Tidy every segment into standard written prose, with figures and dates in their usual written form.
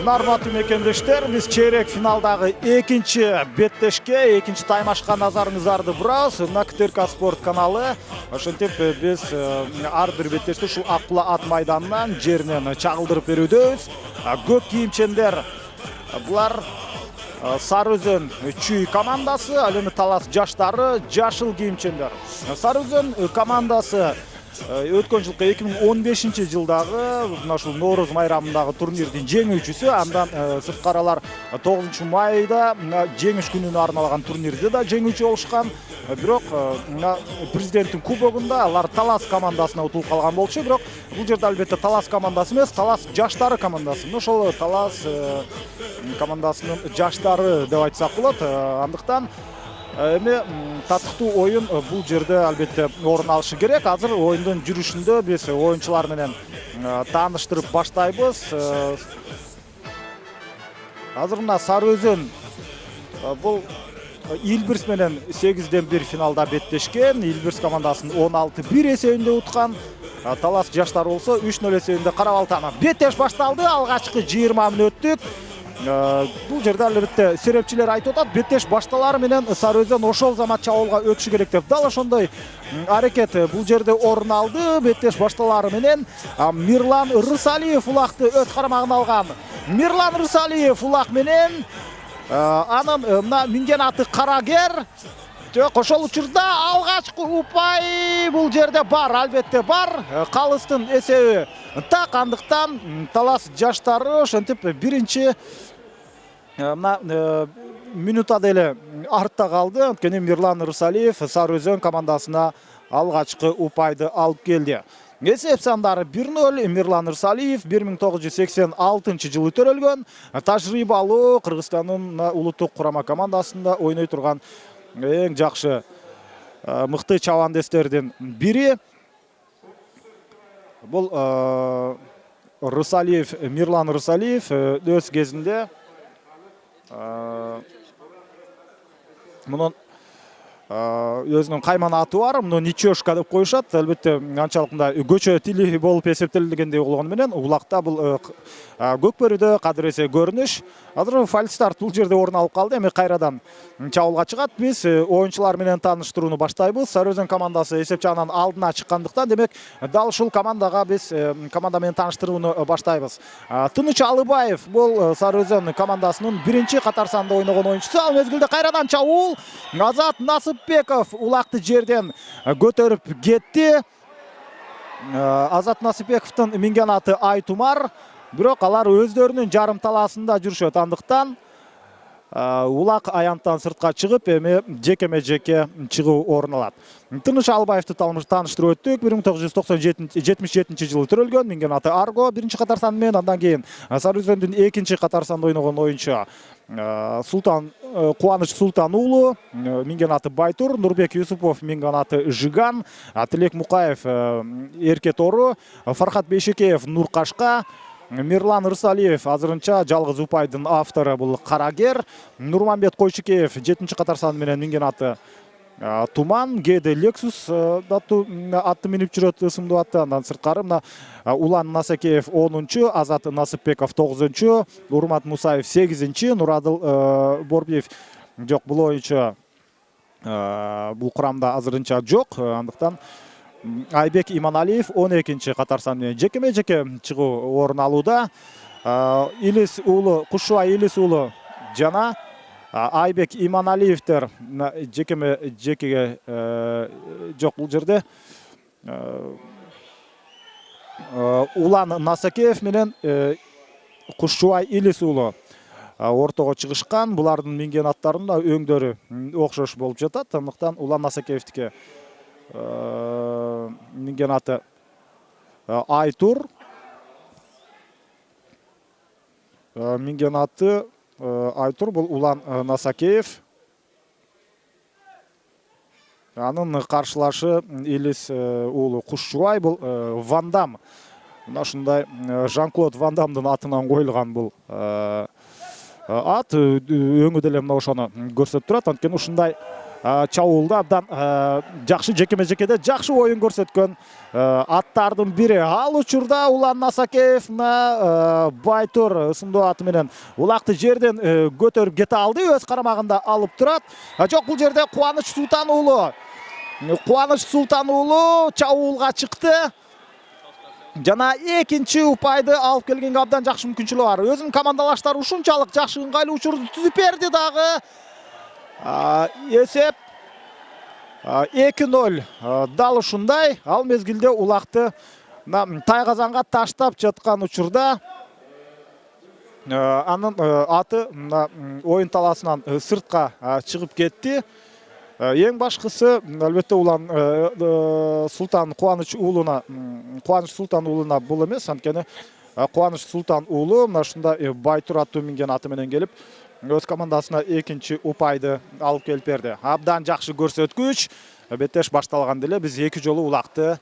Армату мекендештер, биз чейрек финалдагы экинчи беттешке, экинчи таймашка назарыңыздарды бурабыз. Мына КТРК спорт каналы. Ошентип биз ар бир беттешти ушул Акбула ат майданынан жеринен чагылдырып берүүбүз. Көк кийимчендер булар Сары Өзөн Чүй командасы, ал эми Талас жаштары жашыл кийимчендер. Сары Өзөн командасы өткөн жылкы 2015 жылдагы ушул Ноороз майрамындагы турнирдин жеңүүчүсү, андан сырткаралар 9 майда жеңиш күнүнө арналган турнирде да жеңүүчү болушкан. Бирок президенттин кубогунда алар Талас командасына утулуп калган болчу. Бирок бул жерде албетте Талас командасы эмес, Талас жаштары командасы. Ошол Талас командасынын жаштары деп айтсак болот. Андыктан эми татыктуу оюн бул жерде албетте орун алышы керек. Азыр оюндун жүрүшүндө биз оюнчулар менен тааныштырып баштайбыз. Азыр мына Сары Өзөн бул Илбирс менен 8-1 финалда беттешкен. Илбирс командасын 16-1 эсебинде уткан. Талас жаштары болсо 3-0 эсебинде карап алды. Беттеш башталды. Алгачкы 20 мүнөттүк. Бул жерде албетте серепчилер айтып атат, беттеш башталары менен Сары Өзөн ошол замат чабуулга өтүшү керек деп. Дал ошондой аракет бул жерде орун алды. Беттеш башталары менен Мирлан Рысалиев улакты өз карамагына алган. Мирлан Рысалиев улак менен анын мына минген аты Карагер. Жок, ошол учурда алгачкы упай бул жерде бар, албетте бар. Калыстын эсеби так, андыктан Талас жаштары ошентип биринчи минута деле артта калды. Анткени Мирлан Рысалиев Сары Өзөн командасына алгачкы упайды алып келди. Эсеп сандары 1-0. Мирлан Рысалиев 1986 жылы төрөлгөн. Тажрыйбалуу Кыргызстандын улуттук курама командасында ойной турган эң жакшы мыкты чабандестердин бири. Бул Рысалиев, Мирлан Рысалиев өз кезинде мунун өзүнүн кайман аты бар, муну Ничешка деп коюшат. Албетте анчалык мындай көчө тили болуп эсептелгендей болгону менен улакта бул көкбөрүдө кадыр эсе көрүнүш. Азыр фальстарт бул жерде орун алып калды. Эми кайрадан чабуулга чыгат. Биз оюнчулар менен тааныштырууну баштайбыз. Сары Өзөн командасы эсеп жагынан алдына чыккандыктан, демек дал ушул командага биз команда менен тааныштырууну баштайбыз. Тыныч Алыбаев бул Сары Өзөн командасынын биринчи катар санда ойногон оюнчусу. Ал мезгилде кайрадан чабуул. Азат Насыпбеков улакты жерден көтөрүп кетти. Азат Насыпбековдун минген аты Айтумар. Бирок алар өздөрүнүн жарым талаасында жүрүшөт. Андыктан улак аянттан сыртка чыгып, эми жекеме-жеке чыгуу орун алат. Тыныч Албаевди тааныштырып өттүк. 1977 жылы төрөлгөн, минген аты Арго биринчи катар сан менен. Андан кийин Сары Өзөндүн экинчи катар санда ойногон оюнчу Кубаныч Султан уулу, минген аты Байтур, Нурбек Юсупов минген аты Жиган, Тилек Мукаев Эрке Тору, Фархат Бейшекеев Нуркашка, Мирлан Рысалиев азырынча жалгыз упайдын автору бул Карагер, Нурманбет Койчукеев 7-чи катар сан менен минген аты Туман, Геде Лексус атты минип жүрөт ысымдуу атты. Андан сырткары мына Улан Насакеев 10-чу, Азат Насыпбеков 9-чу, Урмат Мусаев 8-чи, Нурадыл Борбиев жок, бул оюнчу бул курамда азырынча жок. Андыктан Айбек Иманалиев 12-чи катар сан менен жекеме-жеке чыгуу орун алууда. Илис уулу, Кушубай Илис уулу жана Айбек Иманалиевтер жекеме-жекеге жок бул жерде. Улан Насакеев менен Кушубай Илис уулу ортого чыгышкан. Булардын минген аттарында өңдөрү окшош болуп жатат. Андыктан Улан Насакеевдики минген аты Айтур, минген аты Айтур бул Улан Насакеев. Анын каршылашы Илис уулу Кушубай бул Вандам. Мына ушундай Жан-Клод Вандамдын атынан коюлган бул ат. Өңү деле мына ошону көрсөтүп турат. Анткени ушундай чабуулда абдан жакшы жекеме-жекеде жакшы оюн көрсөткөн аттардын бири. Ал учурда Улан Насакеев Байтур ысымдуу аты менен улакты жерден көтөрүп кете алды, өз карамагында алып турат. Жок, бул жерде Кубаныч Султан уулу чабуулга чыкты. Жана экинчи упайды алып келгенге абдан жакшы мүмкүнчүлүгү бар. Өзүнүн командалаштары ушунчалык жакшы ыңгайлуу учурду түзүп берди дагы. Есеп 2-0 дал ушундай. Ал мезгилде улакты Тайгазанга таштап жаткан учурда анын аты оюн талаасынан сыртка чыгып кетти. Эң башкысы албетте Улан Султан Кубаныч Султан уулуна бул эмес, анткени Кубаныч Султан уулу мына ушундай Байтур аттуу минген аты менен келип өз командасына экинчи упайды алып келип берди. Абдан жакшы көрсөткүч. Беттеш башталганда эле биз 2 жолу улакты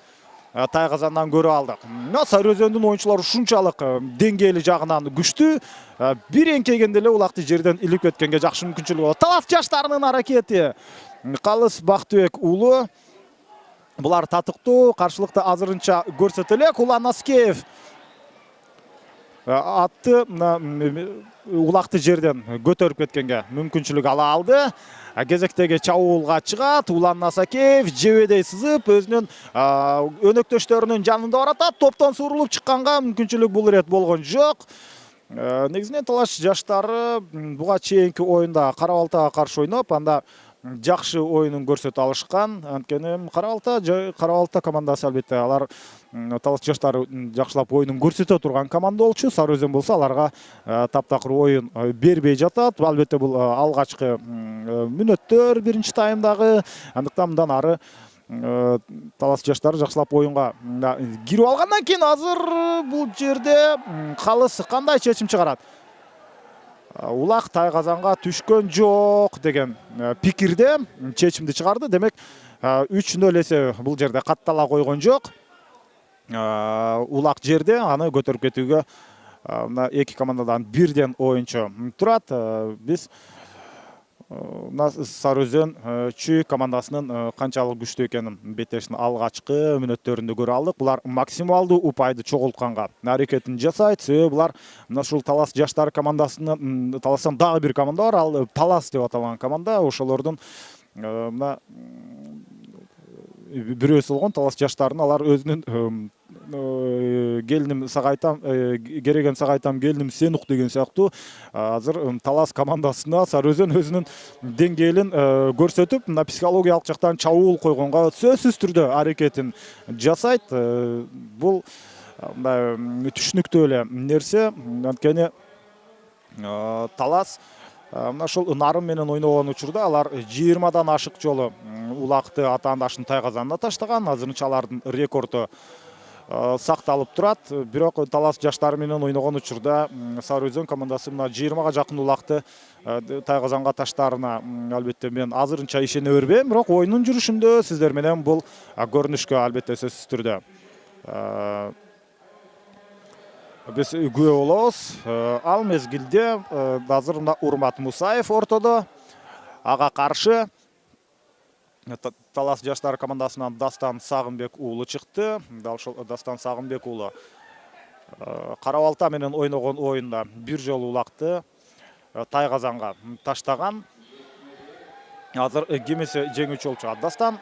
Тайгазандан көрүп алдык. Сары Өзөндүн оюнчулары ушунчалык деңгээли жагынан күчтүү. Бир эңкегенде эле улакты жерден илип кеткенге жакшы мүмкүнчүлүгү бар. Талас жаштарынын аракети. Калыс Бактыбек уулу. Булар татыктуу, каршылыкты азырынча көрсөтө элек. Улан Насакеев атты улакты жерден көтөрүп кеткенге мүмкүнчүлүк ала алды. Кезектеги чабуулга чыгат. Улан Насакеев жебедей сызып өзүнүн өнөктөштөрүнүн жанында баратат. Топтон суурулуп чыкканга мүмкүнчүлүк бул ирет болгон жок. Негизинен талаш жаштары буга чейинки оюнда Кара Балтага каршы ойноп, анда жакшы оюнун көрсөтө алышкан. Анткени Кара Балта командасы албетте алар талас жаштары жакшылап оюнун көрсөтө турган команда болчу. Сары Өзөн болсо аларга таптакыр оюн бербей жатат. Албетте бул алгачкы мүнөттөр биринчи таймдагы. Андыктан мындан ары талас жаштары жакшылап оюнга кирип алгандан кийин азыр бул жерде Калыс кандай чечим чыгарат? Улак Тайгазанга түшкөн жок деген пикирде чечимди чыгарды. Демек 3-0 эсеби бул жерде каттала койгон жок. Улак жерде аны көтөрүп кетүүгө эки командадан бирден оюнчу турат. Биз Сары Өзөн чүй командасынын канчалык күчтүү экенин беттештин алгачкы мүнөттөрүндө көрө алдык. Булар максималдуу упайды чогултканга аракетин жасайт. Себеби булар мына ушул Талас жаштар командасынын Таластан дагы бир команда бар, ал Талас деп аталган команда. Ошолордун мына бирөөсү болгон Талас жаштарын алар өзүнүн келиним сагайтам, кереген сагайтам келиним сен ук деген сыяктуу азыр Талас командасына Сары Өзөн өзүнүн деңгээлин көрсөтүп, мына психологиялык жактан чабуул койгонго сөзсүз түрдө аракетин жасайт. Бул түшүнүктүү эле нерсе. Анткени Талас мына ушул Нарын менен ойногон учурда алар 20дан ашык жолу улакты атаандашын Тайгазанына таштаган. Азырынча алардын рекорду сакталып турат. Бирок Талас жаштары менен ойногон учурда Сары Өзөн командасы мына 20га жакын улакты Тайгазанга таштаарына албетте мен азырынча ишене бербейм. Бирок оюнун жүрүшүндө сиздер менен бул көрүнүшкө албетте сөзсүз түрдө биз күбө болобуз. Ал мезгилде азыр мына Урмат Мусаев ортодо. Ага каршы Талас жаштар командасынан Дастан Сагынбек уулу чыкты. Дастан Сагынбек уулу Кара Балта менен ойногон оюнда бир жолу улакты Тайгазанга таштаган. Азыр кемесе жеңүүчү болчу. Дастан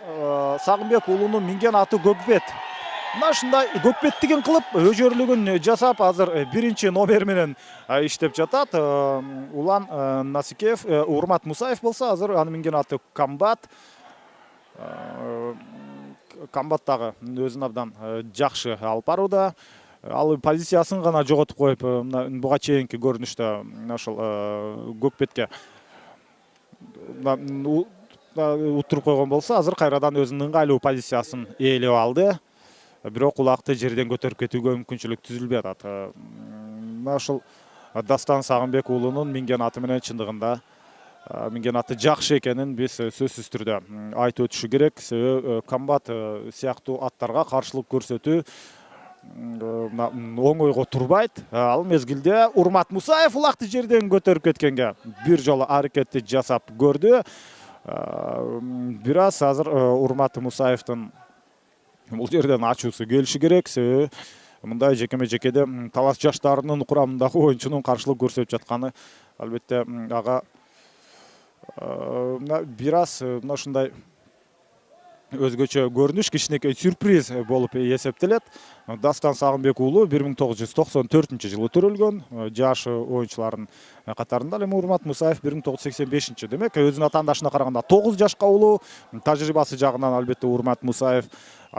Сагынбек уулунун минген аты Көкбет. Мына ушундай көкбеттигин кылып өжөрлүгүн жасап азыр биринчи номер менен иштеп жатат. Улан Насакеев, Урмат Мусаев болсо азыр анын минген аты Камбат. Камбат дагы өзүн абдан жакшы алып барууда. Ал позициясын гана жоготуп коюп, буга чейинки көрүнүштө ошол Көкбетке утуруп койгон болсо, азыр кайрадан өзүнүн ыңгайлуу позициясын ээлеп алды. Бирок улакты жерден көтөрүп кетүүгө мүмкүнчүлүк түзүлбөй атат. Мына ушул Дастан Сагынбек уулунун минген аты менен чындыгында минген аты жакшы экенин биз сөзсүз түрдө айтып өтүшү керек. Себеби Камбат сыяктуу аттарга каршылык көрсөтүү оңойго турбайт. Ал мезгилде Урмат Мусаев улакты жерден көтөрүп кеткенге бир жолу аракетти жасап көрдү. Бир аз азыр Урмат Мусаевдин бул жерден ачуусу келиши керек. Себеби мындай жекеме-жекеде талас жаштарынын курамындагы оюнчунун каршылык көрсөтүп жатканы албетте ага бир аз мына ушундай өзгөчө көрүнүш, кичинекей сюрприз болуп эсептелет. Дастан Сагынбек уулу 1994-жылы төрөлгөн, жашы оюнчулардын катарында. Эми Урмат Мусаев 1985. Демек, өзүнүн атаандашына караганда 9 жашка улуу. Тажрыйбасы жагынан албетте Урмат Мусаев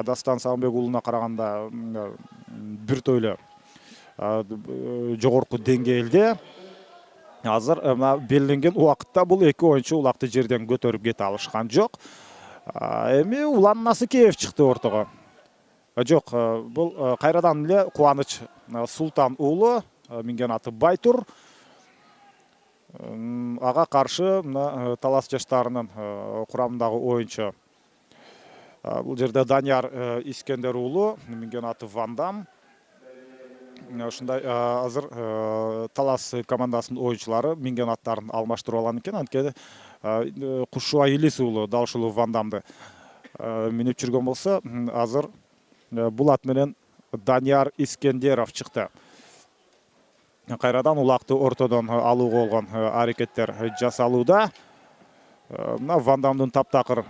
Дастан Сагынбек уулуна караганда бир тойло жогорку деңгээлде. Азыр белгиленген убакытта бул эки оюнчу улакты жерден көтөрүп кете алышкан жок. Эми Улан Насыкеев чыкты ортого. Жок, бул кайрадан эле Кубаныч Султан уулу, минген аты Байтур. Ага каршы мына талас жаштарынын курамындагы оюнчу. Бул жерде Данияр Искендер уулу, минген аты Вандам. Ушундай азыр талас командасынын оюнчулары минген аттарын алмаштырып алган экен. Анткени Кушуа Илис уулу дал ушул Вандамды минип жүргөн болсо, азыр бул ат менен Данияр Искендеров чыкты. Кайрадан улакты ортодон алууга болгон аракеттер жасалууда. Мына Вандамдын таптакыр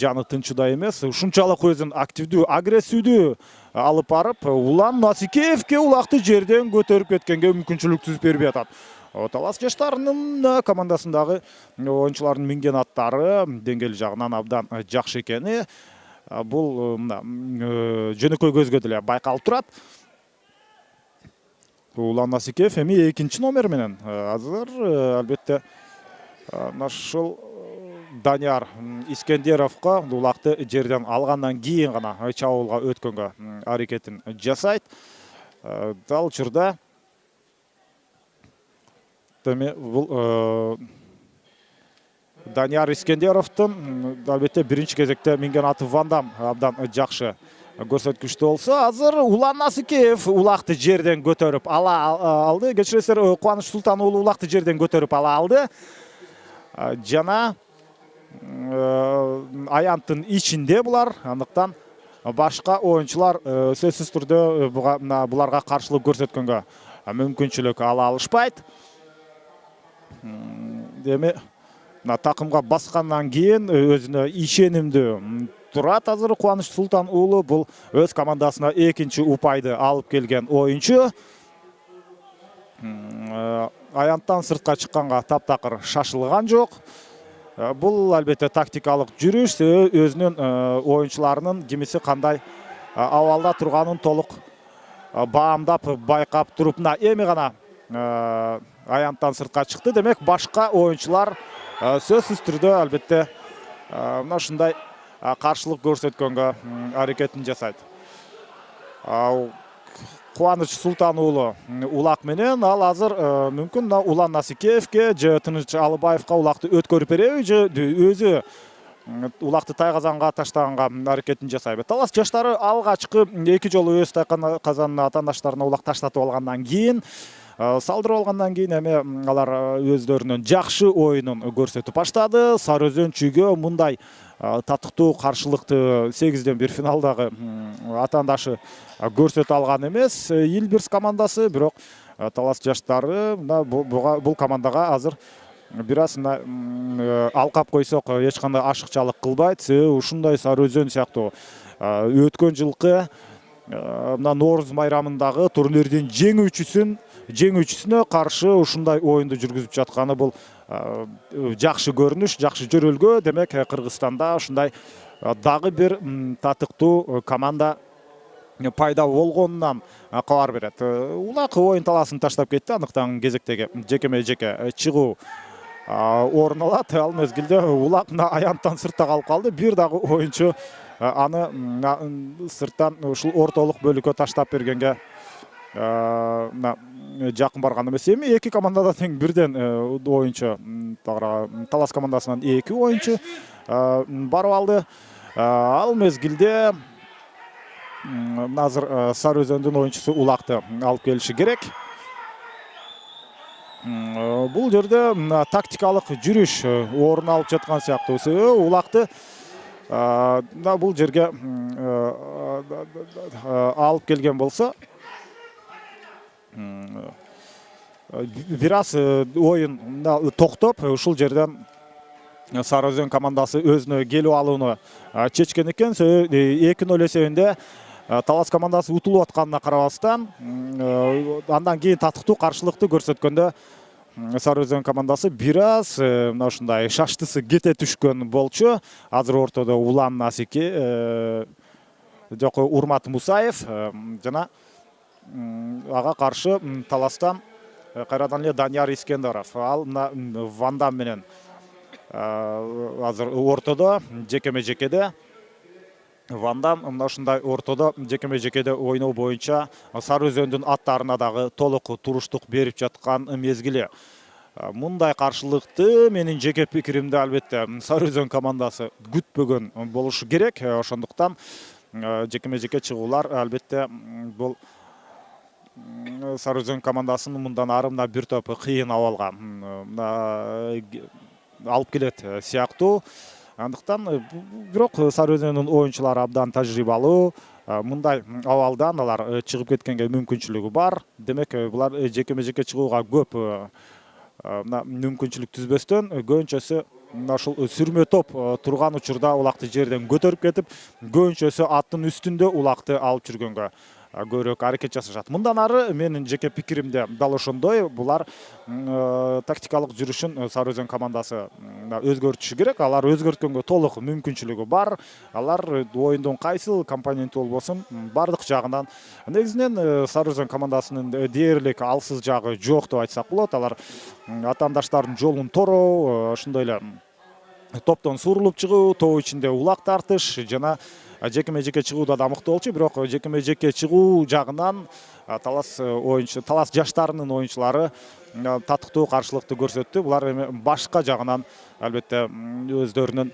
жаны тынчыда эмес, ушунчалык өзүн активдүү, агрессивдүү алып барып, Улан Насыкеевке улакты жерден көтөрүп кеткенге мүмкүнчүлүк түзүп бербей атат. Талас жаштарынын командасындагы оюнчулардын минген аттары деңгээл жагынан абдан жакшы экени бул жөнөкөй көзгө деле байкалып турат. Улан Насыкеев эми 2-номер менен азыр албетте ушул Данияр Искендеровго улакты жерден алгандан кийин гана чабуулга өткөнгө аракетин жасайт. Дал учурда бул Данияр Искендеровдун албетте биринчи кезекте минген аты Вандам абдан жакшы көрсөткүчтүү болсо, азыр Улан Насыкеев улакты жерден көтөрүп ала алды. Кечиресиздер, Кубаныч Султан уулу улакты жерден көтөрүп ала алды. Жана аянттын ичинде булар, андыктан башка оюнчулар сөзсүз түрдө буларга каршылык көрсөткөнгө мүмкүнчүлүк ала алышпайт. Эми такымга баскандан кийин өзүнө ишенимдүү турат азыр Кубаныч Султан уулу. Бул өз командасына экинчи упайды алып келген оюнчу. Аянттан сыртка чыкканга таптакыр шашылган жок. Бул албетте тактикалык жүрүш, өзүнүн оюнчуларынын кимиси кандай абалда турганын толук баамдап, байкап туруп, эми гана аянттан сыртка чыкты. Демек, башка оюнчулар сөзсүз түрдө албетте мына ушундай каршылык көрсөткөнгө аракетин жасайт. Кубаныч Султан уулу улак менен ал азыр мүмкүн Улан Насыкеевке же Тыныч Алыбаевка улакты өткөрүп береби, же өзү улакты тайгазанга таштаганга аракетин жасайбы. Талас жаштары алгачкы эки жолу өз тайгазанына атаандаштарына улак таштатып алгандан кийин, салдырып алгандан кийин эми алар өздөрүнүн жакшы оюнун көрсөтүп баштады. Сары Өзөнчүгө мындай татыктуу каршылыкты 8-1 финалдагы атаандашы көрсөтө алган эмес Илбирс командасы. Бирок талас жаштары бул командага азыр бир аз алкап койсок эч кандай ашыкчалык кылбайт. Ушундай Сары Өзөн сыяктуу өткөн жылкы Нооруз майрамындагы турнирдин жеңүүчүсүнө каршы ушундай оюнду жүргүзүп жатканы бул жакшы көрүнүш, жакшы жөрөлгө. Демек, Кыргызстанда ушундай дагы бир татыктуу команда пайда болгонунан кабар берет. Улак оюн таласын таштап кетти, андыктан кезектеги жекеме-жеке чыгуу орун алат. Ал мезгилде улак аянттан сыртта калып калды. Бир дагы оюнчу аны сырттан ушул ортолук бөлүккө таштап бергенге жакын барган эмес. Эми эки командада тең бирден оюнчу, талас командасынан эки оюнчу барып алды. Ал мезгилде азыр Сары Өзөндүн оюнчусу улакты алып келиши керек. Бул жерде тактикалык жүрүш орун алып жаткан сыяктуу. Улакты бул жерге алып келген болсо бир аз оюн токтоп ушул жерден Сары Өзөн командасы өзүнө келип алууну чечкен экен. 2-0 эсебинде Талас командасы утулуп атканына карабастан андан кийин татыктуу каршылыкты көрсөткөндө Сары Өзөн командасы бир аз мына ушундай шаштысы кете түшкөн болчу. Азыр ортодо Улан Насике, жок Урмат Мусаев жана ага каршы Таластан кайрадан эле Данияр Искендеров. Ал мына Вандам менен азыр ортодо жекеме-жекеде. Вандам мына ушундай ортодо жекеме-жекеде ойноо боюнча Сары Өзөндүн аттарына дагы толук туруштук берип жаткан мезгили. Мындай каршылыкты менин жеке пикиримде албетте Сары Өзөн командасы күтпөгөн болушу керек. Ошондуктан жекеме-жеке чыгуулар албетте бул Сары Өзөн командасын мындан ары мына бир топ кыйын абалга алып келет сыяктуу. Андыктан бирок Сары Өзөндүн оюнчулары абдан тажрыйбалуу. Мындай абалдан алар чыгып кеткенге мүмкүнчүлүгү бар. Демек булар жекеме-жеке чыгууга көп мүмкүнчүлүк түзбөстөн көбүнчөсү мына ушул сүрмө топ турган учурда улакты жерден көтөрүп кетип, көбүнчөсү аттын үстүндө улакты алып жүргөнгө көбүрөөк аракет жасашат. Мындан ары менин жеке пикиримде дал ошондой. Булар тактикалык жүрүшүн Сары Өзөн командасы өзгөртүшү керек. Алар өзгөрткөнгө толук мүмкүнчүлүгү бар. Алар оюндун кайсыл компоненти болбосун бардык жагынан негизинен Сары Өзөн командасынын дээрлик алсыз жагы жок деп айтсак болот. Алар атаандаштардын жолун тороо, ошондой эле топтон сурулуп чыгуу, топ ичинде улак тартыш жана жекеме-жеке чыгууда да мыкты болчу. Бирок жекеме-жеке чыгуу жагынан Талас жаштарынын оюнчулары татыктуу каршылыкты көрсөттү. Булар эми башка жагынан албетте өздөрүнүн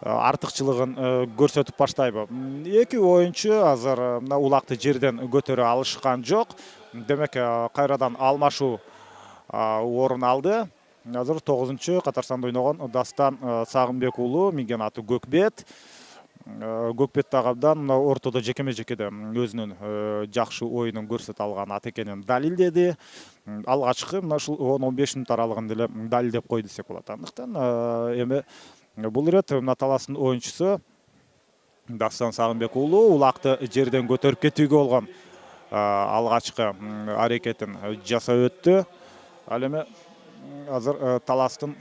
артыкчылыгын көрсөтүп баштайбы. Эки оюнчу азыр мына улакты жерден көтөрө алышкан жок. Демек кайрадан алмашуу орун алды. Азыр 9-чу катарсанда ойногон Дастан Сагынбек уулу, минген аты Көкбет. Көкбет дагы абдан мына ортодо жекеме-жекеде өзүнүн жакшы оюнун көрсөтө алган ат экенин далилдеди. Алгачкы мына ушул 10-15 мүнөт аралыгында эле далилдеп койду десек болот. Андыктан эми бул ирет мына Таластын оюнчусу Дастан Сагынбек уулу улакты жерден көтөрүп кетүүгө болгон алгачкы аракетин жасап өттү. Ал эми азыр Таластын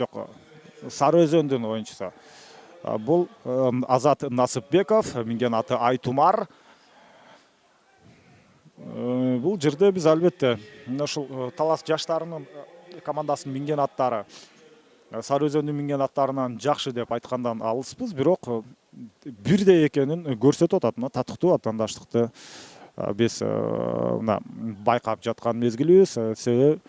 жок Сары Өзөндүн оюнчусу бул Азат Насыпбеков, минген аты Айтумар. Бул жерде биз албетте мына ушул Талас жаштарынын командасынын минген аттары Сары Өзөндүн минген аттарынан жакшы деп айткандан алыспыз, бирок бирдей экенин көрсөтүп атат. Мына татыктуу атаандаштыкты биз мына байкап жаткан мезгилибиз. Себеби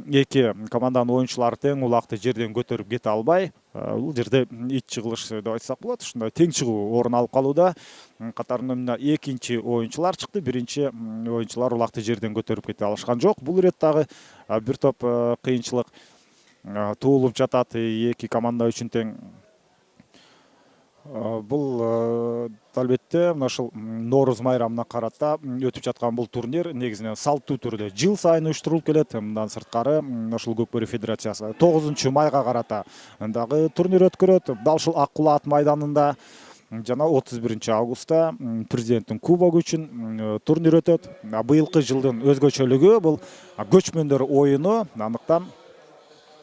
эки команданын оюнчулары тең улакты жерден көтөрүп кете албай, бул жерде ич чыгылыш деп айтсак болот. Ушундай тең чыгуу орун алып калууда. Катарында мына экинчи оюнчулар чыкты. Биринчи оюнчулар улакты жерден көтөрүп кете алышкан жок. Бул ирет дагы бир топ кыйынчылык туулуп жатат эки команда үчүн тең. Бул албетте мына ушул Нооруз майрамына карата өтүп жаткан бул турнир негизинен салттуу түрдө жыл сайын уюштурулуп келет. Мындан сырткары ушул Көкбөрү федерациясы 9 майга карата дагы турнир өткөрөт. Дал ушул Ак Кулаат майданында жана 31 августта президенттин кубогу үчүн турнир өтөт. Быйылкы жылдын өзгөчөлүгү бул көчмөндөр оюну. Андыктан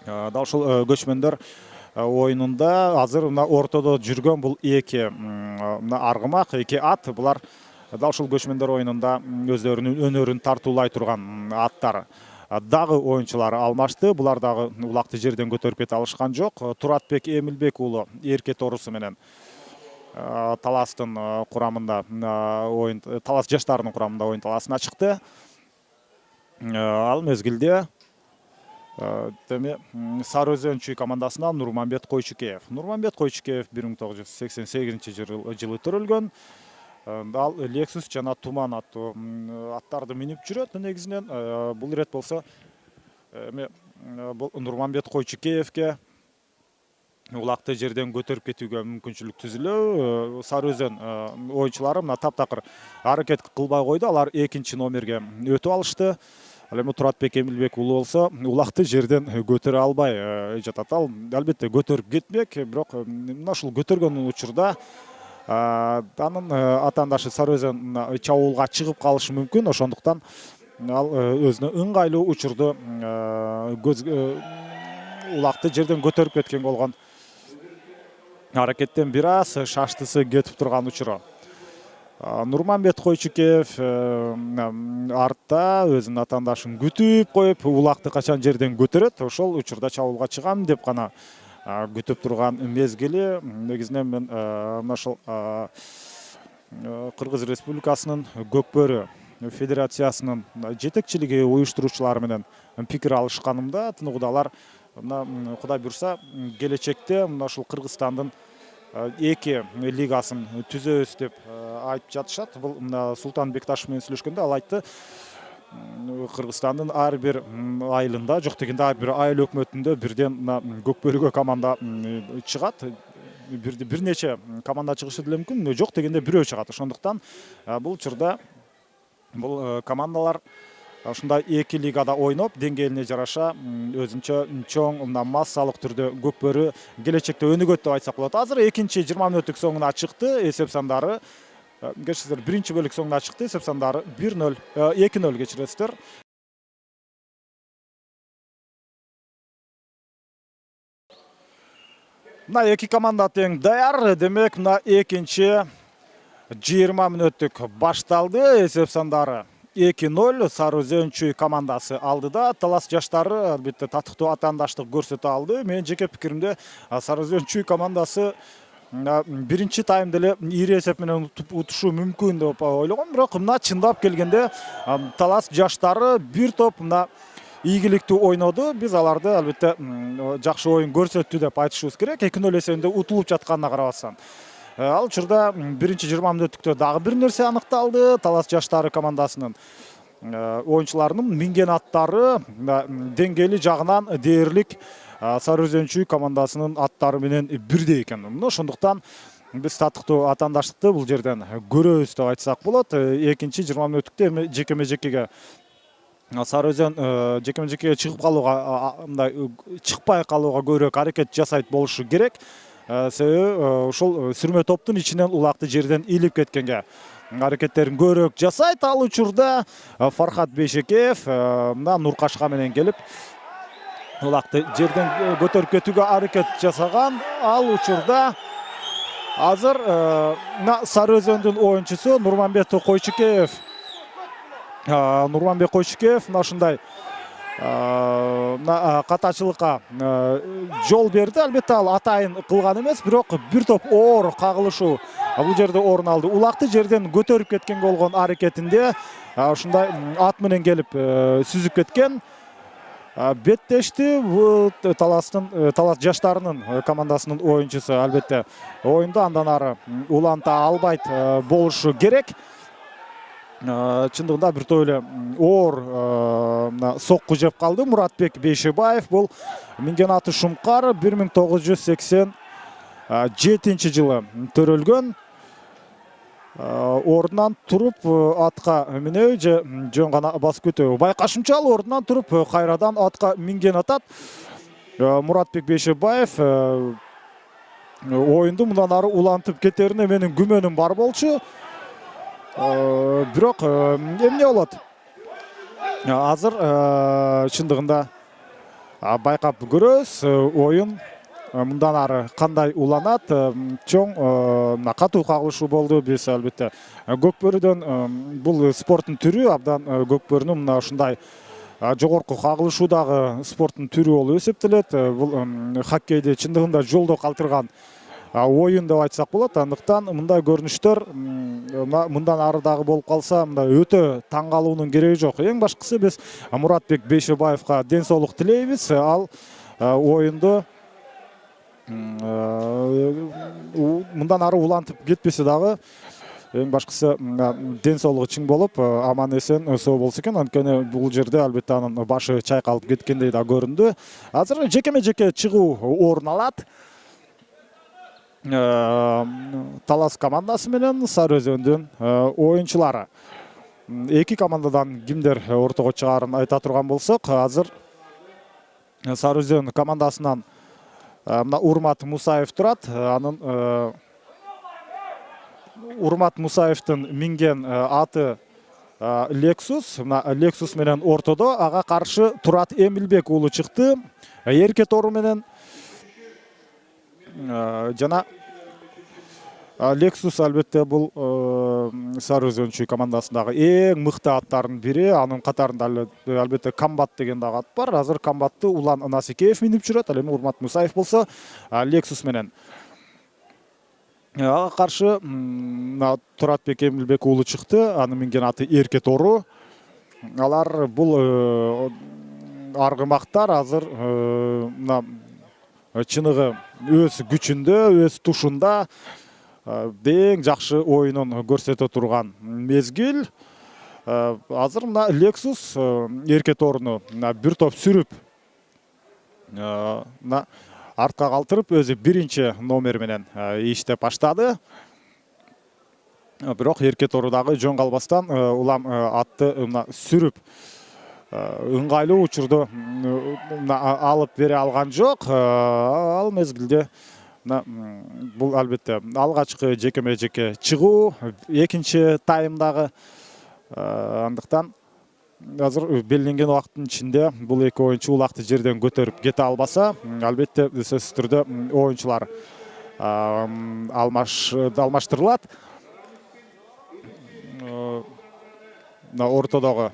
дал ушул көчмөндөр оюнунда азыр мына ортодо жүргөн бул эки мына аргымак, эки ат. Булар дал ушул көчмөндөр оюнунда өздөрүнүн өнөрүн тартуулай турган аттар. Дагы оюнчулары алмашты. Булар дагы улакты жерден көтөрүп кете алышкан жок. Туратбек Эмилбек уулу Эрке Торусу менен Таластын курамында оюн, Талас жаштарынын курамында оюн таласына чыкты. Ал мезгилде Теме Сары Өзөнчү командасынан Нурманбет Койчукеев. Нурманбет Койчукеев 1988-жылы төрөлгөн. Ал Lexus жана Туман аттуу аттарды минип жүрөт негизинен. Бул ирет болсо эми бул Нурманбет Койчукеевке улакты жерден көтөрүп кетүүгө мүмкүнчүлүк түзүлөбү. Сары Өзөн оюнчулары мына таптакыр аракет кылбай койду. Алар 2-номерге өтүп алышты. Ал эми Туратбек Эмилбек уулу болсо улакты жерден көтөрө албай жатат. Ал албетте көтөрүп кетмек, бирок мына ушул көтөргөн учурда анын атаандашы Сары Өзөн чабуулга чыгып калышы мүмкүн. Ошондуктан ал өзүнө ыңгайлуу учурду улакты жерден көтөрүп кеткен болгон. Аракеттен бир аз шаштысы кетип турган учуру. Нурманбет Койчукеев артта өзүнүн атаандашын күтүп коюп, улакты качан жерден көтөрөт, ошол учурда чабуулга чыгам деп гана күтүп турган мезгили. Негизинен мен мына ушул Кыргыз Республикасынын Көкбөрү Федерациясынын жетекчилиги уюштуруучулары менен пикир алышканымда тыныгудалар Кудай буйрса келечекте мына ушул Кыргызстандын 2 лигасын түзөбүз деп айтып жатышат. Бул Султан Бекташев менен сүйлөшкөндө ал айтты, Кыргызстандын ар бир айылында, жок дегенде ар бир айыл өкмөтүндө бирден Көкбөрүгө команда чыгат. Бир нече команда чыгышы деле мүмкүн, жок дегенде бирөө чыгат. Ошондуктан бул учурда бул командалар ушундай 2 лигада ойноп, деңгээлине жараша өзүнчө чоң массалык түрдө Көкбөрү келечекте өнүгөт деп айтсак болот. Азыр 20 мүнөттүк соңуна чыкты. Эсеп сандары кечиресиздер, биринчи бөлүк соңуна чыкты. Эсеп сандары 1-0, 2-0 кечиресиздер. Мына 2 команда тең даяр. Демек, мына 2-20 мүнөттүк башталды. Эсеп сандары 2-0 Сары Өзөн командасы алдыда. Талас жаштары албетте татыктуу атаандаштык көрсөтө алды. Менин жеке пикиримде Сары Өзөн командасы биринчи таймда эле ири эсеп менен утушу мүмкүн деп ойлогом. Бирок мына чындап келгенде Талас жаштары бир топ мына ийгиликтүү ойноду. Биз аларды албетте жакшы оюн көрсөттү деп айтышыбыз керек. 2-0 эсебинде утулуп жатканына карабастан. Ал учурда биринчи 20 мүнөттүктө дагы бир нерсе аныкталды. Талас жаштары командасынын оюнчуларынын минген аттары деңгээли жагынан дээрлик Сары Өзөн командасынын аттары менен бирдей экен. Ошондуктан биз татыктуу атаандаштыкты бул жерден көрөбүз деп айтсак болот. 2-20 мүнөттүктө эми жекеме-жекеге Сары Өзөн жекеме-жекеге чыгып калууга, мындай чыкпай калууга көбүрөөк аракет жасайт болушу керек. Себеби ушул сүрмө топтун ичинен улакты жерден илип кеткенге аракеттерин көбүрөөк жасайт. Ал учурда Фархат Бейшекеев мына Нуркашка менен келип улакты жерден көтөрүп кетүүгө аракет жасаган. Ал учурда азыр Сары Өзөндүн оюнчусу Нурманбет Койчукеев мына ушундай катачылыкка жол берди. Албетте ал атайын кылган эмес, бирок бир топ оор кагылышуу бул жерде орун алды. Улакты жерден көтөрүп кеткен болгон аракетинде ушундай ат менен келип сүзүп кеткен. Беттешти Талас жаштарынын командасынын оюнчусу. Албетте оюнду андан ары уланта албайт болушу керек. Чындыгында бир топ эле оор сокку жеп калды. Муратбек Бейшебаев бул минген аты Шумкар 1987 жылы төрөлгөн. Ордунан туруп атка минөө же жөн гана басып кетүү байкашымча ал ордунан туруп кайрадан атка минген атат. Муратбек Бейшебаев оюнду мындан ары улантып кетерине менин күмөнүм бар болчу. Бирок эмне болот? Азыр чындыгында байкап көрөбүз. Оюн мындан ары кандай уланат? Чоң катуу кагылышуу болду. Биз албетте Көкбөрүдөн бул спорттун түрү, абдан Көкбөрүнүн мына ушундай жогорку кагылышуудагы спорттун түрү болуп эсептелет. Бул хоккейди чындыгында жолдо калтырган оюн деп айтсак болот. Андыктан мындай көрүнүштөр мындан ары дагы болуп калса, мындай өтө таң калуунун кереги жок. Эң башкысы биз Муратбек Бейшебаевга ден соолук тилейбиз. Ал оюнду мындан ары улантып кетпесе дагы эң башкысы ден соолугу чың болуп аман эсен соо болсо экен. Анткени бул жерде албетте анын башы чайкалып кеткендей да көрүндү. Азыр жекеме жеке чыгуу орун алат. Талас командасы менен Сары Өзөндүн оюнчулары. Эки командадан кимдер ортого чыгарын айта турган болсок, азыр Сары Өзөн командасынан мына Урмат Мусаев турат. Анын Урмат Мусаевдин минген аты Lexus. Мына Lexus менен ортодо ага каршы Турат Эмилбек уулу чыкты. Эрке тору менен жана Lexus албетте бул Сары Өзөнчү командасындагы эң мыкты аттардын бири. Анын катарында албетте Комбат деген дагы ат бар. Азыр Комбатты Улан Насикеев минип жүрөт. Ал эми Урмат Мусаев болсо Lexus менен. Ага каршы Туратбек Эмилбек уулу чыкты. Анын минген аты Эрке тору. Алар бул аргымактар азыр чыныгы өз күчүндө, өз тушунда эң жакшы оюнун көрсөтө турган мезгил. Азыр мына Lexus Эрке торуну бир топ сүрүп артка калтырып өзү биринчи номер менен иштеп баштады. Бирок Эрке тору дагы жөн калбастан улам атты сүрүп ыңгайлуу учурду алып бере алган жок. Ал мезгилде бул албетте алгачкы жекеме жеке чыгуу экинчи таймдагы. Андыктан азыр белгиленген убакыттын ичинде бул эки оюнчу улакты жерден көтөрүп кете албаса, албетте сөзсүз түрдө оюнчулар алмаштырылат. Ортодогу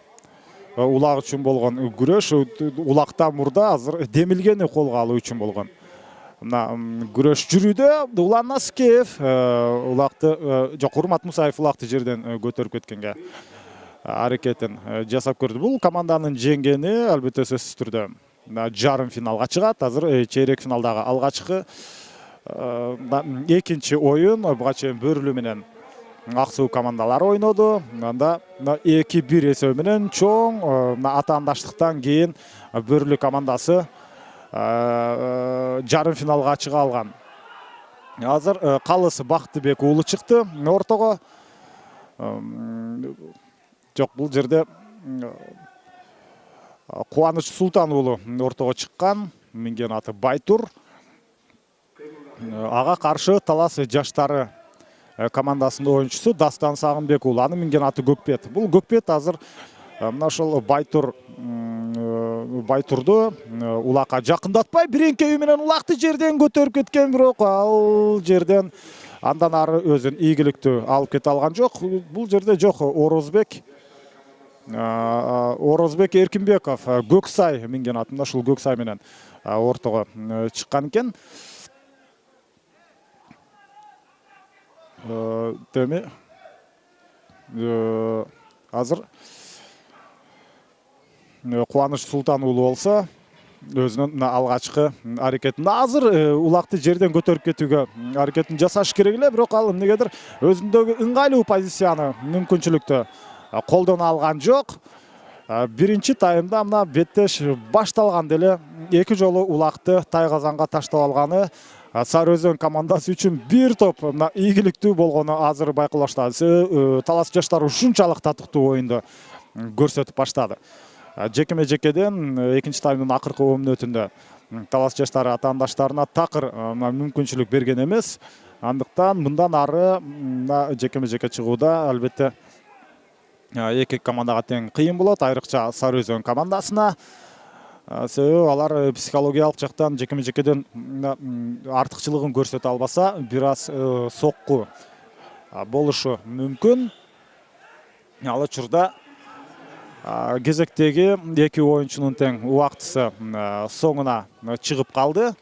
улак үчүн болгон күрөш улактан мурда азыр демилгени колго алуу үчүн болгон күрөш жүрүүдө. Улан Насикеев улакты жок, Урмат Мусаев улакты жерден көтөрүп кеткенге аракетин жасап көрдү. Бул команданын жеңгени албетте сөзсүз түрдө жарым финалга чыгат. Азыр чейрек финалдагы алгачкы экинчи оюн буга чейин Бөрүлү менен Ак суу командалары ойноду. Анда 2-1 эсеби менен чоң атаандаштыктан кийин Бөрүлү командасы жарым финалга чыга алган. Азыр Калыс Бактыбек уулу чыкты ортого. Жок, бул жерде Кубаныч Султан уулу ортого чыккан. Минген аты Байтур. Ага каршы Талас жаштары командасынын оюнчусу Дастан Сагынбек уулу. Анын минген аты Көкпет. Бул Көкпет азыр мына ошол Байтурду улакка жакындатпай биреңкеби менен улакты жерден көтөрүп кеткен, бирок ал жерден андан ары өзүн ийгиликтүү алып кете алган жок. Бул жерде жок, Орозбек Эркинбеков Көксай минген атында ушул Көксай менен ортого чыккан экен. Деми азыр Кубаныч Султан уулу болсо өзүнүн алгачкы аракетин азыр улакты жерден көтөрүп кетүүгө аракетин жасаш керек эле, бирок ал эмнегедир өзүндөгү ыңгайлуу позицияны, мүмкүнчүлүктү колдоно алган жок. Биринчи таймда мына беттеш башталганда эле эки жолу улакты тайгазанга таштап алганы Сары Өзөн командасы үчүн бир топ ийгиликтүү болгону азыр байкалып баштады. Талас жаштары ушунчалык татыктуу оюнду көрсөтүп баштады. Жекеме жекеден экинчи таймдын акыркы 10 мүнөтүндө Талас жаштары атаандаштарына такыр мүмкүнчүлүк берген эмес. Андыктан мындан ары жекеме жеке чыгууда албетте эки командага тең кыйын болот, айрыкча Сары Өзөн командасына. Себеби алар психологиялык жактан жекеме жекеден артыкчылыгын көрсөтө албаса, бир аз сокку болушу мүмкүн. Ал учурда кезектеги эки оюнчунун тең убактысы соңуна чыгып калды.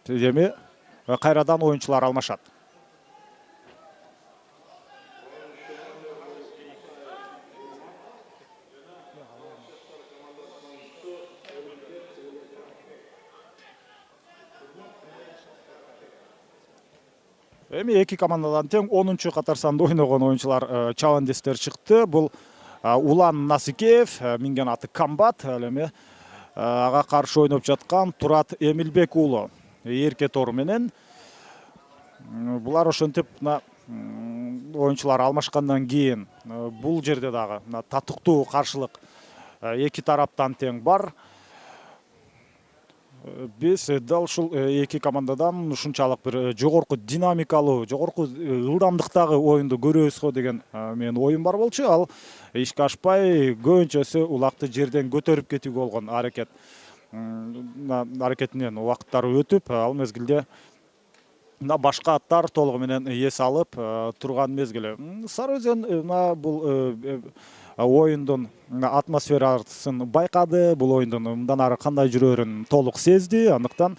Эми кайрадан оюнчулар алмашат. Эми эки командадан тең 10-чу катар санда ойногон оюнчулар чабандестер чыкты. Бул Улан Насикеев, минген аты Камбат, ал эми ага каршы ойноп жаткан Турат Эмилбек уулу эрке тору менен. Булар ошентип оюнчулар алмашкандан кийин бул жерде дагы татыктуу каршылык эки тараптан тең бар. Биз дал ушул эки командадан ушунчалык бир жогорку динамикалуу, жогорку ылдамдыктагы оюнду көрөбүз го деген менин оюм бар болчу. Ал ишке ашпай көбүнчөсү улакты жерден көтөрүп кетүүгө болгон аракетинен убакыттары өтүп, ал мезгилде башка аттар толугу менен эс алып турган мезгили. Сары Өзөн бул оюндун атмосферасын байкады, бул оюндун мындан ары кандай жүрөрүн толук сезди. Андыктан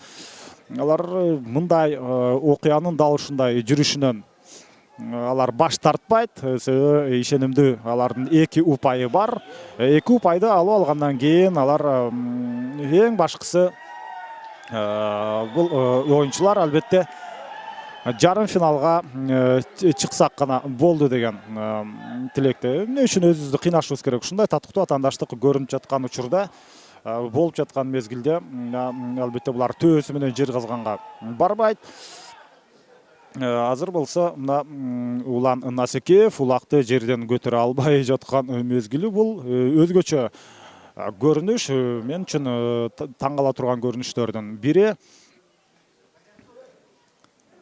алар мындай окуянын дал ушундай жүрүшүнөн алар баш тартпайт. Себеби ишенимдүү алардын 2 упайы бар. 2 упайды алып алгандан кийин алар эң башкысы бул оюнчулар албетте жарым финалга чыксак гана болду деген тилекте. Эмне үчүн өзүбүздү кыйнашыбыз керек? Ушундай татыктуу атаандаштык көрүнүп жаткан учурда, болуп жаткан мезгилде албетте булар төбөсү менен жер казганга барбайт. Азыр болсо мына Улан Насикеев улакты жерден көтөрө албай жаткан мезгили бул өзгөчө көрүнүш. Мен үчүн таң кала турган көрүнүштөрдүн бири.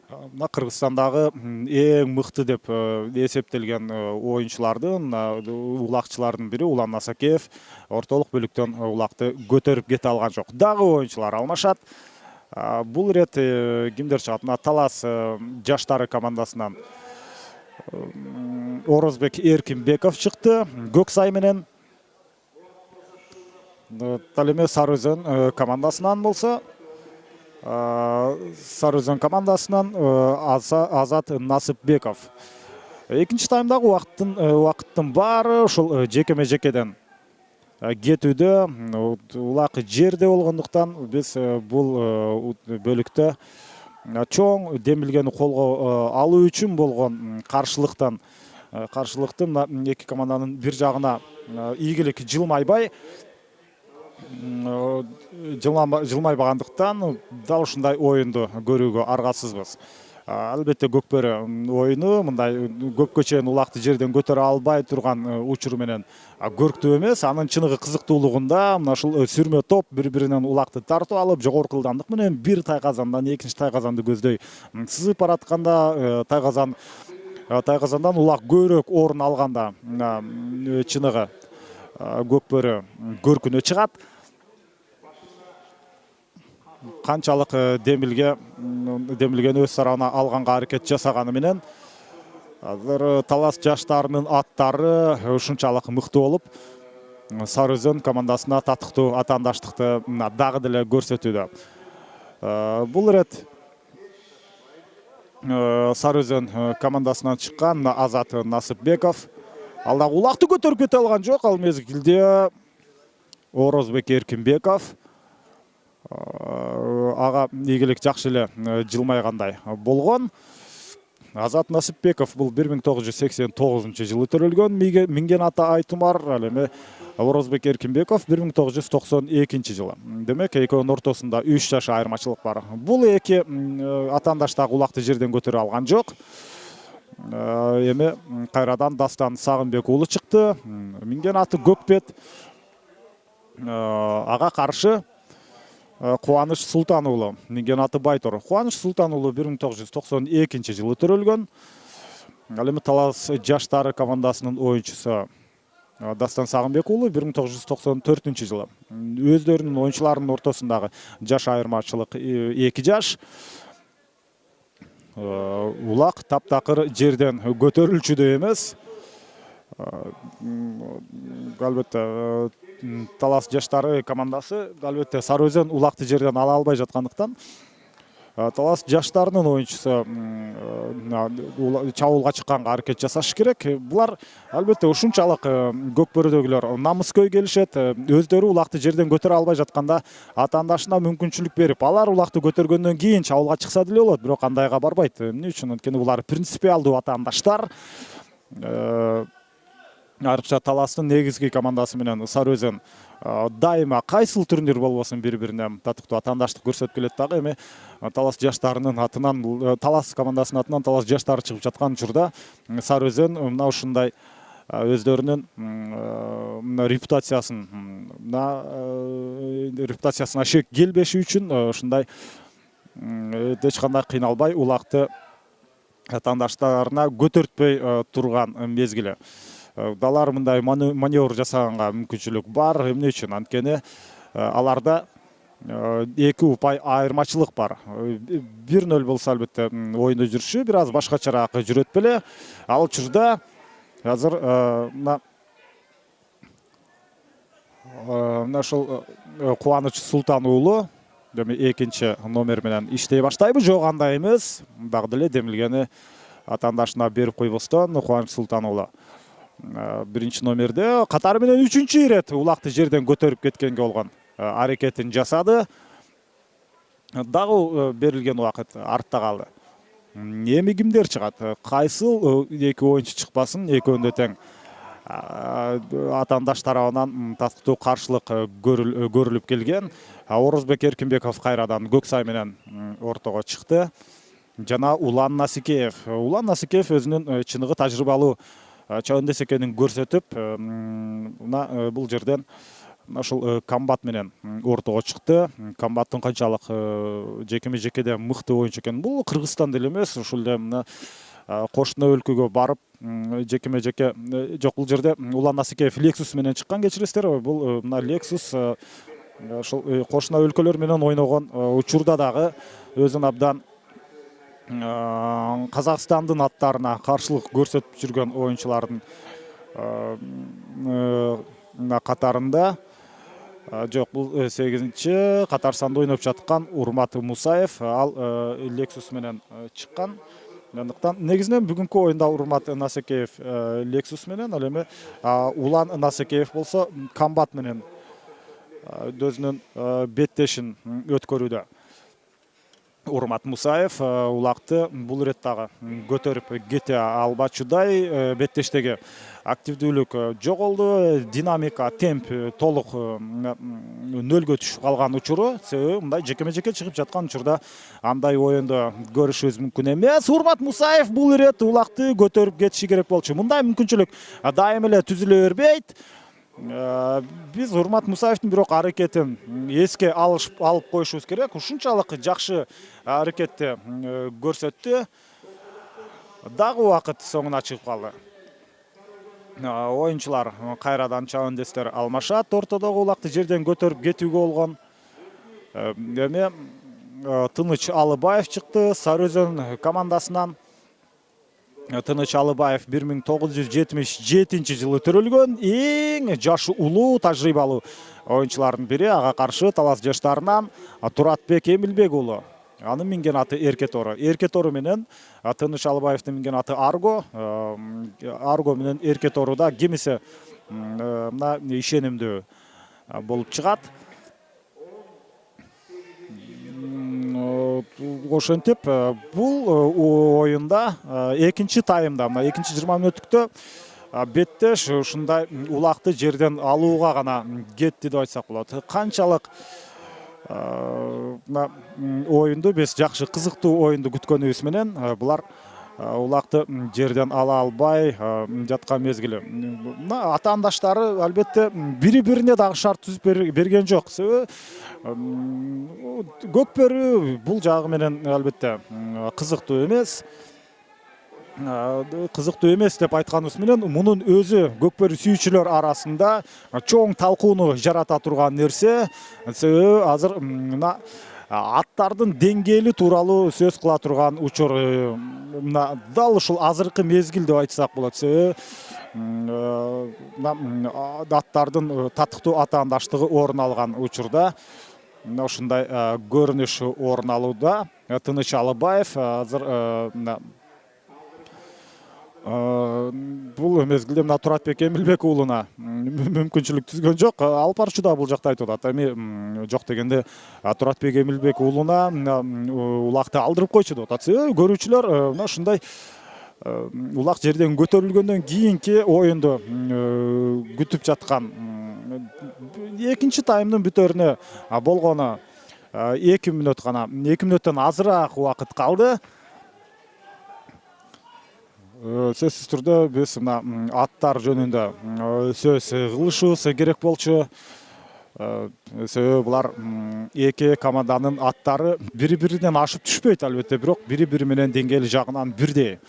Мына Кыргызстандагы эң мыкты деп эсептелген оюнчулардын, улакчылардын бири Улан Насикеев ортолук бөлүктөн улакты көтөрүп кете алган жок. Дагы оюнчулар алмашат. Бул ирет кимдер чыгат? Мына Талас жаштары командасынан Орозбек Эркинбеков чыкты Көксай менен. Ал эми Сары Өзөн командасынан болсо Сары Өзөн командасынан Азат Насипбеков. Экинчи таймдагы убакыттын баары ушул жекеме-жекеден кетүүдө, улак жерде болгондуктан биз бул бөлүктө чоң демилгени колго алуу үчүн болгон каршылыктын эки команданын бир жагына ийгилик жылмайбагандыктан дал ушундай оюнду көрүүгө аргасызбыз. Албетте көкбөрү оюну мындай көпкө чейин улакты жерден көтөрө албай турган учуру менен көрктүү эмес. Анын чыныгы кызыктуулугунда мына ушул сүрмө топ бири-биринен улакты тартып алып, жогорку ылдамдык менен бир тайгазандан экинчи тайгазанды көздөй сызып баратканда, тайгазандан улак көбүрөөк орун алганда чыныгы көкбөрү көркүнө чыгат. Канчалык демилгени өз тарабына алганга аракет жасаганы менен азыр Талас жаштарынын аттары ушунчалык мыкты болуп, Сары Өзөн командасына татыктуу атаандаштыкты дагы деле көрсөтүүдө. Бул ирет Сары Өзөн командасынан чыккан Азат Насипбеков ал дагы улакты көтөрүп кете алган жок. Ал мезгилде Орозбек Эркинбеков ага ийгилик жакшы эле жылмайгандай болгон. Азат Насипбеков бул 1989-жылы төрөлгөн, минген аты Айтумар. Ал эми Орозбек Эркинбеков 1992-жылы. Демек экөөнүн ортосунда 3 жаш айырмачылык бар. Бул эки атаандаш дагы улакты жерден көтөрө алган жок. Эми кайрадан Дастан Сагынбек уулу чыкты. Минген аты Көкбет. Ага каршы Кубаныч Султан уулу, минген аты Байтор. Кубаныч Султан уулу 1992-жылы төрөлгөн. Ал эми Талас жаштары командасынын оюнчусу Дастан Сагынбек уулу 1994-жылы. Өздөрүнүн оюнчуларынын ортосундагы жаш айырмачылык 2 жаш. Улак таптакыр жерден көтөрүлчүдө эмес. Албетте Талас жаштары командасы албетте Сары Өзөн улакты жерден ала албай жаткандыктан талас жаштарынын оюнчусу чабуулга чыкканга аракет жасаш керек. Булар албетте ушунчалык көкбөрөдөгүлөр намыскөй келишет, өздөрү улакты жерден көтөрө албай жатканда атаандашына мүмкүнчүлүк берип, алар улакты көтөргөндөн кийин чабуулга чыкса деле болот, бирок андайга барбайт. Эмне үчүн? Анткени булар принципиалдуу атаандаштар. Айрыкча таластын негизги командасы менен Сары Өзен дайыма кайсыл турнир болбосун бири-бирине татыктуу атаандаштык көрсөтүп келет дагы. Эми талас жаштарынын атынан, талас командасынын атынан талас жаштары чыгып жаткан учурда Сары Өзен мына ушундай өздөрүнүн репутациясына шек келбеши үчүн ушундай эч кандай кыйналбай улакты атаандаштарына көтөртпөй турган мезгили. Далар мындай маневр жасаганга мүмкүнчүлүк бар. Эмне үчүн? Анткени аларда 2 упай айырмачылык бар. 1-0 болсо албетте оюнду жүрүшү бир аз башкачараак жүрөт беле. Ал учурда азыр мына ошол Кубаныч Султан уулу эми 2 номер менен иштей баштайбы, жок андай эмес. Дагы деле демилгени атаандашына берип койбостон Кубаныч Султан уулу 1 номерде катары менен 3-чү ирет улакты жерден көтөрүп кеткенге болгон аракетин жасады. Дагы берилген убакыт артта калды. Эми кимдер чыгат? Кайсыл 2 оюнчу чыкпасын, экөөнү тең атаандаш тарабынан таттуу каршылык көрүлүп келген. Орозбек Эркинбеков кайрадан Көксай менен ортого чыкты. Жана Улан Насикеев. Улан Насикеев өзүнүн чыныгы тажрыйбалуу чабандес экенин көрсөтүп, мына бул жерден ошол Комбат менен ортого чыкты. Комбаттын канчалык жекеме-жекеде мыкты оюнчу экенин, бул Кыргызстан деле эмес, ушул эле мына кошуна өлкөгө барып жекеме-жеке, жок, бул жерде Улан Насикеев Lexus менен чыккан, кечиресиздер. Бул мына Lexus ошол кошуна өлкөлөр менен ойногон учурда дагы өзүн абдан Казакстандын аттарына каршылык көрсөтүп жүргөн оюнчулардын катарында. Жок, бул 8-чи катарсанда ойноп жаткан Урмат Мусаев, ал Lexus менен чыккан. Андыктан негизинен бүгүнкү оюнда Урмат Насикеев Lexus менен, ал эми Улан Насикеев болсо Комбат менен өзүнүн беттешин өткөрүүдө. Урмат Мусаев улакты бул ирет дагы көтөрүп кете албачудай, беттештеги активдүүлүк жоголду, динамика, темп толук нөлгө түшүп калган учуру. Себеби мындай жекеме-жеке чыгып жаткан учурда андай оюнду көрүшүбүз мүмкүн эмес. Урмат Мусаев бул ирет улакты көтөрүп кетиши керек болчу. Мындай мүмкүнчүлүк дайым эле түзүлө бербейт. Биз Урмат Мусаевдин бирок аракетин эске алып коюшубуз керек. Ушунчалык жакшы аракетти көрсөттү. Дагы убакыт соңуна чыгып калды. Оюнчулар кайрадан чабандестер алмашат. Ортодогу улакты жерден көтөрүп кетүүгө болгон. Эми Тыныч Алыбаев чыкты Сары Өзен командасынан. Тыныч Алыбаев 1977 жылы төрөлгөн, эң жашы улуу, тажрыйбалуу оюнчулардын бири. Ага каршы талас жаштарынан Туратбек Эмилбек уулу. Анын минген аты Эркетору. Эркетору менен Тыныч Алыбаевдин минген аты Арго. Арго менен Эркеторуда кимисе мына ишенимдүү болуп чыгат. Ошентип бул оюнда 2-чи таймда, мына 2-чи 20 мүнөттүктө беттеш ушундай улакты жерден алууга гана кетти деп айтсак болот. Канчалык мына оюнду биз жакшы, кызыктуу оюнду күткөнүбүз менен булар улакты жерден ала албай жаткан мезгили. Мына атаандаштары албетте бири-бирине дагы шарт түзүп берген жок. Себеби көкбөрү бул жагы менен албетте кызыктуу эмес. Кызыктуу эмес деп айтканыбыз менен мунун өзү көкбөрү сүйүүчүлөр арасында чоң талкууну жарата турган нерсе. Себеби азыр мына аттардын деңгээли тууралуу сөз кыла турган учур мына дал ушул азыркы мезгил деп айтсак болот. Себеби аттардын татыктуу атаандаштыгы орун алган учурда ушундай көрүнүш орун алууда. Тыныч Алыбаев азыр бул мезгилде мына Туратбек Эмилбек уулуна мүмкүнчүлүк түзгөн жок. Алып барчу да бул жакта айтып атат. Эми жок дегенде Туратбек Эмилбек уулуна улакты алдырып койчу деп атат. Көрүүчүлөр мына ушундай улак жерден көтөрүлгөндөн кийинки оюнду күтүп жаткан экинчи таймдын бүтөрүнө болгону 2 мүнөт гана, 2 мүнөттөн азыраак убакыт калды. Сөзсүз түрдө биз мына аттар жөнүндө сөз кылышыбыз керек болчу. Себеби булар эки команданын аттары бири-биринен ашып түшпөйт албетте, бирок бири-бири менен деңгээли жагынан бирдей.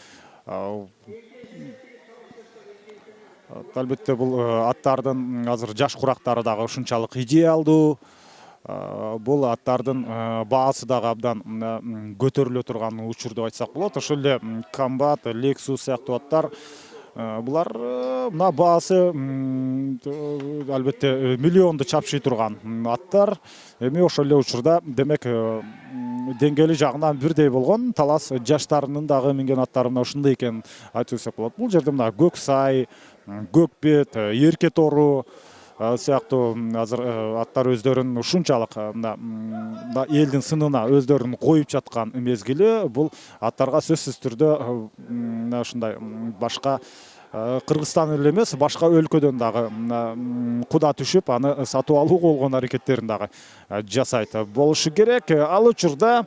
Албетте бул аттардын азыр жаш курактары дагы ушунчалык идеалдуу. Бул аттардын баасы дагы абдан көтөрүлө турган учур деп айтсак болот. Ошол эле Комбат, Lexus сыяктуу аттар булар мына баасы албетте миллионду чапшый турган аттар. Эми ошол эле учурда демек деңгээли жагынан бирдей болгон талас жаштарынын дагы минген аттары мына ушундай экенин айтып өтсөк болот. Бул жерде мына Көксай, Көкбет, Эрке тору сыяктуу азыр аттар өздөрүн ушунчалык мына элдин сынына өздөрүн коюп жаткан мезгили. Бул аттарга сөзсүз түрдө ушундай башка Кыргызстан эле эмес, башка өлкөдөн дагы куда түшүп, аны сатып алууга болгон аракеттерин дагы жасайт болушу керек. Ал учурда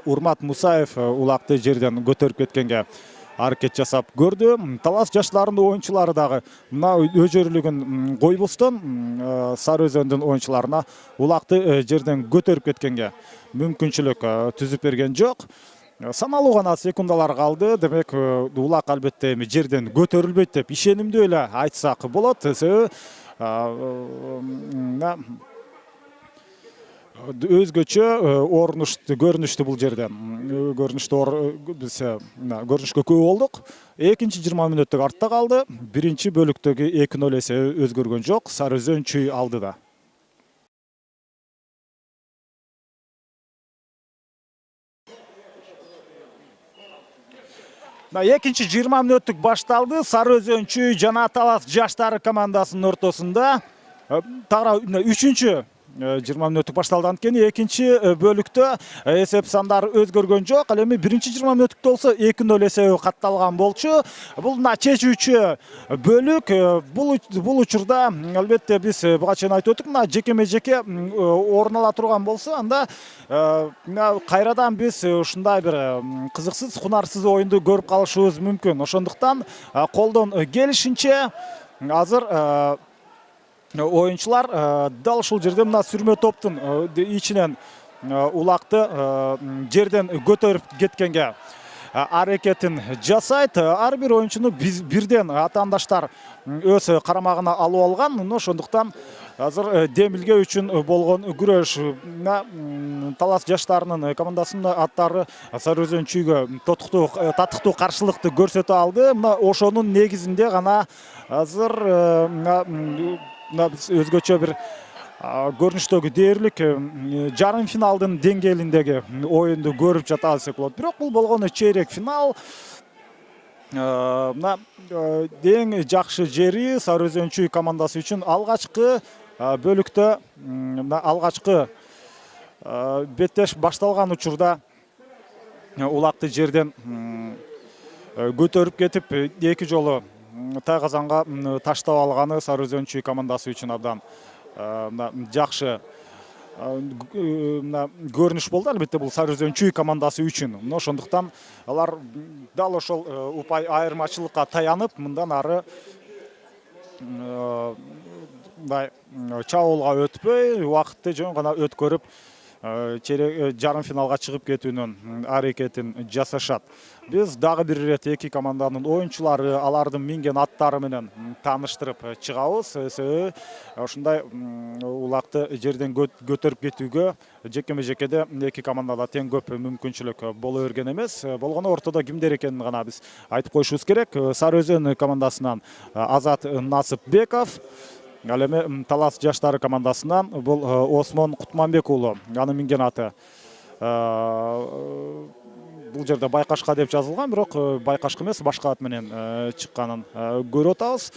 Урмат Мусаев улакты жерден көтөрүп кеткенге аракет жасап көрдү. Талас жаштарынын оюнчулары дагы мына өжөрүлүгүн койбостон Сары Өзөндүн оюнчуларына улакты жерден көтөрүп кеткенге мүмкүнчүлүк түзүп берген жок. Саналуу гана секундалар калды. Демек улак албетте эми жерден көтөрүлбөйт деп ишенимдүү эле айтсак болот. Себеби өзгөчө көрүнүштүү бул жерден. Көрүнүшкө күбө болдук. Экинчи 20 мүнөттүк артта калды. Биринчи бөлүктөгү 2-0 эсеби өзгөргөн жок. Сары Өзөн чүй алдыда. Экинчи 20 мүнөттүк башталды. Сары Өзөн чүй жана Талас жаштары командасынын ортосунда. Тагыра үчүнчү 20 мүнөттүк башталды. Анткени экинчи бөлүктө эсеп сандары өзгөргөн жок. Ал эми биринчи 20 мүнөттүктө болсо 2-0 эсеби катталган болчу. Бул чечүүчү бөлүк. Бул учурда албетте биз буга чейин айтып өттүк, мына жекеме-жеке орун ала турган болсо, анда кайрадан биз ушундай бир кызыксыз, хунарсыз оюнду көрүп калышыбыз мүмкүн. Ошондуктан колдон келишинче азыр оюнчулар дал ушул жерде мына сүрмө топтун ичинен улакты жерден көтөрүп кеткенге аракетин жасайт. Ар бир оюнчуну бирден атаандаштар өз карамагына алып алган. Ошондуктан азыр демилге үчүн болгон күрөш Талас жаштарынын командасынын аттары Сары Өзөн чүйгө татыктуу каршылыкты көрсөтө алды. Мына ошонун негизинде гана азыр биз өзгөчө бир көрүнүштөгү дээрлик жарым финалдын деңгээлиндеги оюнду көрүп жатабыз десек болот. Бирок бул болгону чейрек финал. Мына эң жакшы жери Сары Өзөн чүй командасы үчүн алгачкы бөлүктө алгачкы беттеш башталган учурда улакты жерден көтөрүп кетип эки жолу тайгазанга таштап алганы Сары Өзөн чүй командасы үчүн абдан жакшы көрүнүш болду. Албетте бул Сары Өзөн чүй командасы үчүн. Ошондуктан алар дал ошол упай айырмачылыкка таянып, мындан ары чабуулга өтпөй, убакытты жөн гана өткөрүп жарым финалга чыгып кетүүнүн аракетин жасашат. Биз дагы бир ирет эки команданын оюнчулары, алардын минген аттары менен тааныштырып чыгабыз. Себеби ушундай улакты жерден көтөрүп кетүүгө жекеме-жекеде эки командада тең көп мүмкүнчүлүк боло берген эмес. Болгону ортодо кимдер экенин гана биз айтып коюшубуз керек. Сары Өзөн командасынан Азат Насыпбеков, ал эми Талас жаштары командасынан бул Осмон Кутманбек уулу, анын минген аты Бул жерде Байкашка деп жазылган, бирок Байкашка эмес, башка ат менен чыкканын көрүп атабыз.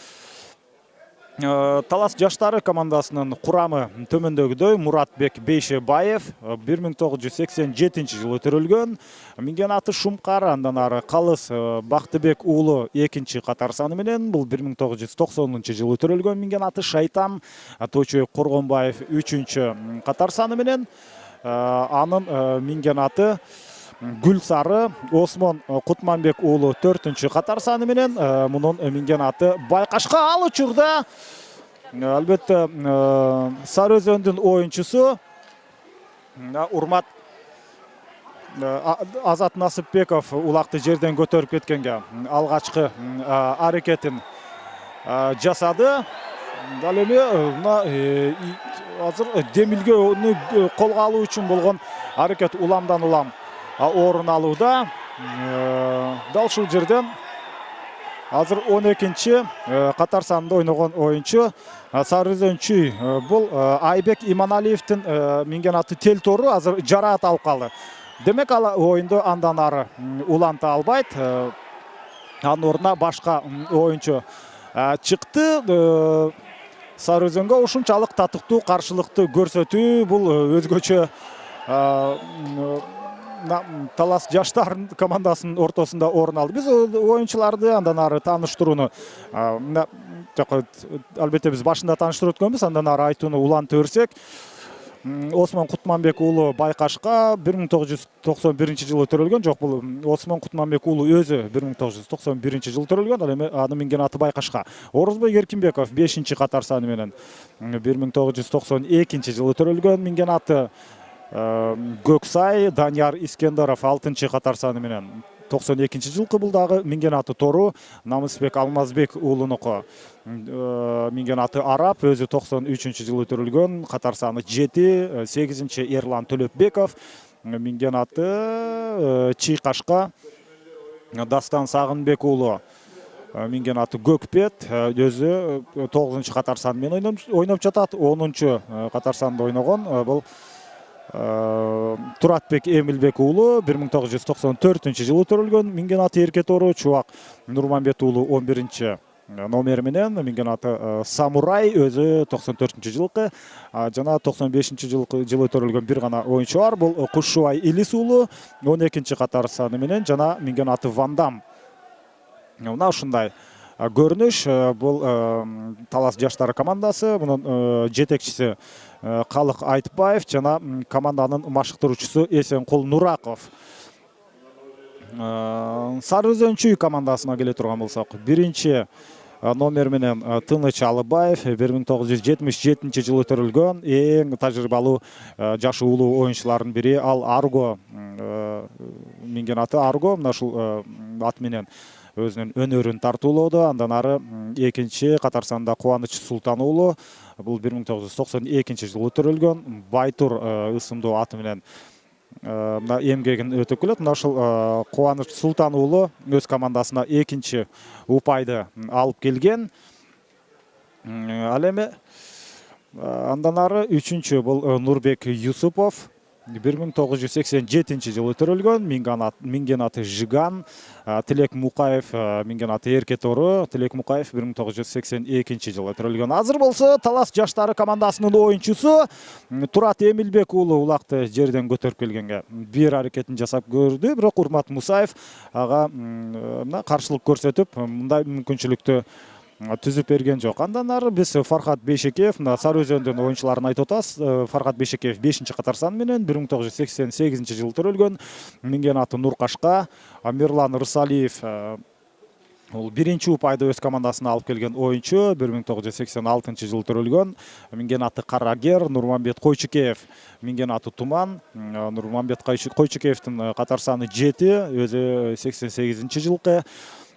Талас жаштары командасынын курамы төмөндөгүдөй: Муратбек Бейшебаев 1987 жылы төрөлгөн, минген аты Шумкар. Андан ары Калыс Бактыбек уулу 2 катар саны менен, бул 1990 жылы төрөлгөн, минген аты Шайтан Тойчубек Коргонбаев 3 катар саны менен. Анын минген аты Гүлсары Осмон Кутманбек уулу 4 катар саны менен. Мунун минген аты Байкашка. Ал учурда албетте Сары Өзөндүн оюнчусу урмат Азат Насыпбеков улакты жерден көтөрүп кеткенге алгачкы аракетин жасады. Ал эми азыр демилгени колго алуу үчүн болгон аракет уламдан улам орун алууда. Дал ушул жерден азыр 12 катар санында ойногон оюнчу Сары Өзөнчү бул Айбек Иманалиевдин минген аты Телтору азыр жараат алып калды. Демек ал оюнду андан ары уланта албайт. Анын ордуна башка оюнчу чыкты. Сары Өзөнгө ушунчалык татыктуу каршылыкты көрсөтүү бул өзгөчө Талас жаштар командасынын ортосунда орун алды. Биз оюнчуларды андан ары тааныштырууну албетте биз башында тааныштырып өткөнбүз, андан ары айтууну улантып берсек, Осмон Кутманбек уулу Байкашка 1991 жылы төрөлгөн. Жок, бул Осмон Кутманбек уулу өзү 1991 жылы төрөлгөн. Ал эми анын минген аты Байкашка. Орозбек Эркинбеков 5 катар саны менен 1992 жылы төрөлгөн, минген аты Göksay Данияр Искендеров 6 катар саны менен 92 жылкы. Бул дагы минген аты Тору Намысбек Алмазбек уулунуку. Минген аты Арап өзү 93 жылы төрөлгөн, катар саны 7. 8 Эрлан Төлөпбеков минген аты Чыйкашка. Дастан Сагынбек уулу минген аты Көкпет өзү 9 катар саны менен ойноп жатат. 10 катар санда ойногон бул Туратбек Эмилбек уулу 1994 жылы төрөлгөн, минген аты Эркетору Чубак Нурманбет уулу 11 номер менен, минген аты Самурай өзү 94 жылкы. Жана 95 жылы төрөлгөн бир гана оюнчу бар, бул Кушубай Илис уулу 12 катар саны менен, жана минген аты Вандам. Мына ушундай көрүнүш. Бул Талас жаштары командасы, мунун жетекчиси Калык Айтбаев жана команданын машыктыруучусу Эсенкул Нураков. Сары Өзөнчү командасына келе турган болсок, 1 номер менен Тыныч Алыбаев 1977 жылы төрөлгөн, эң тажрыйбалуу жашы улуу оюнчулардын бири. Ал Арго минген аты Арго, мына ушул ат менен өзүнүн өнөрүн тартуулоодо. Андан ары 2 катар санда Кубаныч Султан уулу, бул 1992 жылы төрөлгөн, Байтур ысымдуу аты менен эмгегин өтөп келет. Мына ушул Кубаныч Султан уулу өз командасына 2 упайды алып келген. Ал эми андан ары 3 бул Нурбек Юсупов 1987 жылы төрөлгөн, минген аты Жиган. Тилек Мукаев минген аты Эркетору. Тилек Мукаев 1982 жылы төрөлгөн. Азыр болсо Талас жаштары командасынын оюнчусу Турат Эмилбек уулу улакты жерден көтөрүп келгенге бир аракетин жасап көрдү, бирок Урмат Мусаев ага каршылык көрсөтүп мындай мүмкүнчүлүктү түзүп берген жок. Андан ары биз Фархат Бейшекеев, Сары Өзөндүн оюнчуларын айтып атабыз. Фархат Бейшекеев 5 катар саны менен 1988 жылы төрөлгөн, минген аты Нуркашка. Мирлан Рысалиев ол 1 упайды өз командасына алып келген оюнчу, 1986 жылы төрөлгөн, минген аты Карагер. Нурманбет Койчукеев минген аты Туман. Нурманбет Койчукеевдин катар саны 7, өзү 88 жылкы.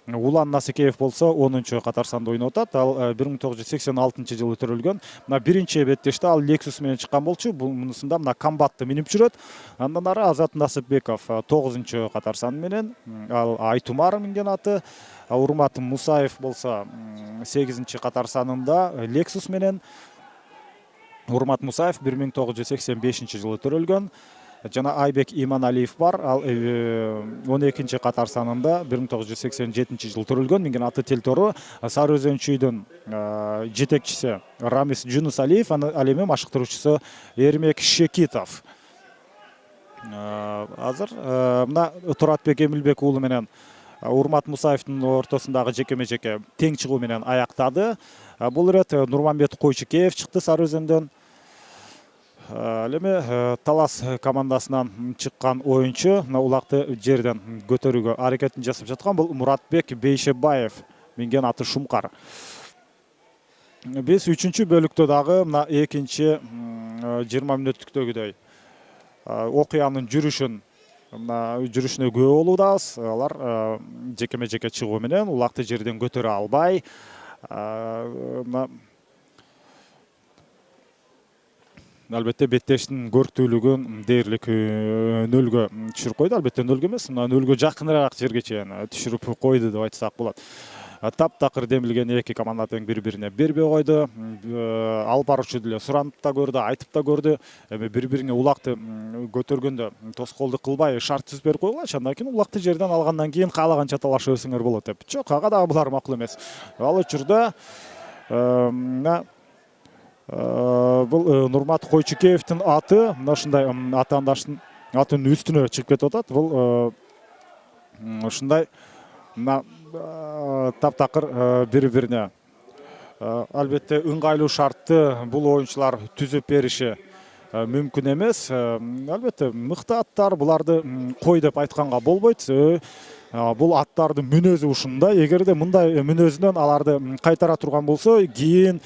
Улан Насыкеев болсо 10 катар санда ойноп атат. Ал 1986 жылы төрөлгөн. Мына биринчи беттеште ал Lexus менен чыккан болчу. Мунусунда мына комбатты минип жүрөт. Андан ары Азат Насыпбеков 9 катар сан менен, ал Айтумар минген аты. Урмат Мусаев болсо 8 катар санында Lexus менен. Урмат Мусаев 1985 жылы төрөлгөн. жана Айбек Иманалиев бар. Ал 12-нчи катар санында 1987 жылы төрөлгөн. Менин аты Телтору. Сары Өзөн чүйдүн жетекчиси Рамис Жунусалиев, ал эми машыктыруучусу Эрмек Шекитов. Азыр мына Туратбек Эмилбек уулу менен Урмат Мусаевдин ортосундагы жекеме-жеке тең чыгуу менен аяктады. Бул ирет Нурманбет Койчукеев чыкты Сары Өзөндөн. Ал эми Талас командасынан чыккан оюнчу улакты жерден көтөрүүгө аракетин жасап жаткан бул Муратбек Бейшебаев, менин аты Шумкар. Биз 3-чү бөлүктө дагы мына 2-нчи 20 мүнөттүктөгүдөй окуянын жүрүшүнө күбө болуудабыз. Алар жекеме-жеке чыгуу менен улакты жерден көтөрө албай, албетте беттештин көрктүүлүгүн дээрлик нөлгө түшүрүп койду. Албетте нөлгө эмес, нөлгө жакыныраак жерге чейин түшүрүп койду деп айтсак болот. Таптакыр демилген эки команда тең бири-бирине бербей койду. Алып баруучу деле суранып да көрдү, айтып да көрдү. Эми бири-бирине улакты көтөргөндө тоскоолдук кылбай шарт түзүп берип койгулачы. Андан кийин улакты жерден алгандан кийин каалаганча талашып өсүңөр болот деп. Жок, ага дагы булар макул эмес. Ал учурда бул Нурмат Койчукеевдин аты мына ушундай атаандаштын атынын үстүнө чыгып кетип атат. Бул ушундай таптакыр бири-бирине албетте ыңгайлуу шартты бул оюнчулар түзүп бериши мүмкүн эмес. Албетте мыкты аттар, буларды кой деп айтканга болбойт. Бул аттардын мүнөзү ушундай. Эгерде мындай мүнөзүнөн аларды кайтара турган болсо, кийин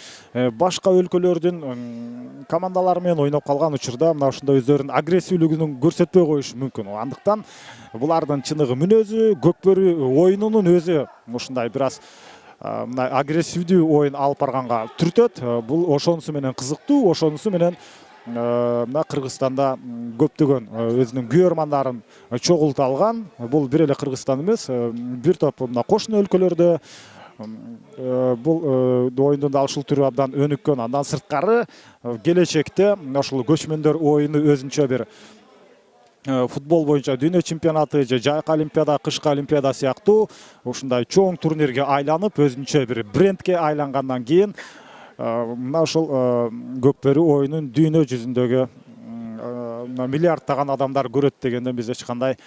башка өлкөлөрдүн командалары менен ойноп калган учурда мына ушундай өздөрүнүн агрессивдүүлүгүн көрсөтпөй коюшу мүмкүн. Андыктан булардын чыныгы мүнөзү, көкбөрү оюнунун өзү ушундай бир аз мына агрессивдүү оюн алып барганга түртөт. Бул ошонусу менен кызыктуу, ошонусу менен мына Кыргызстанда көптөгөн өзүнүн күйөрмандарын чогулта алган. Бул бир эле Кыргызстан эмес, бир топ мына кошуна өлкөлөрдө бул оюндун да ушул түрү абдан өнүккөн. Андан сырткары келечекте ушул көчмөндөр оюну өзүнчө бир футбол боюнча дүйнө чемпионаты же жайкы олимпиада, кышкы олимпиада сыяктуу ушундай чоң турнирге айланып, өзүнчө бир брендке айлангандан кийин мына ушул көкбөрү оюнун дүйнө жүзүндөгү миллиарддаган адамдар көрөт дегенден биз эч кандай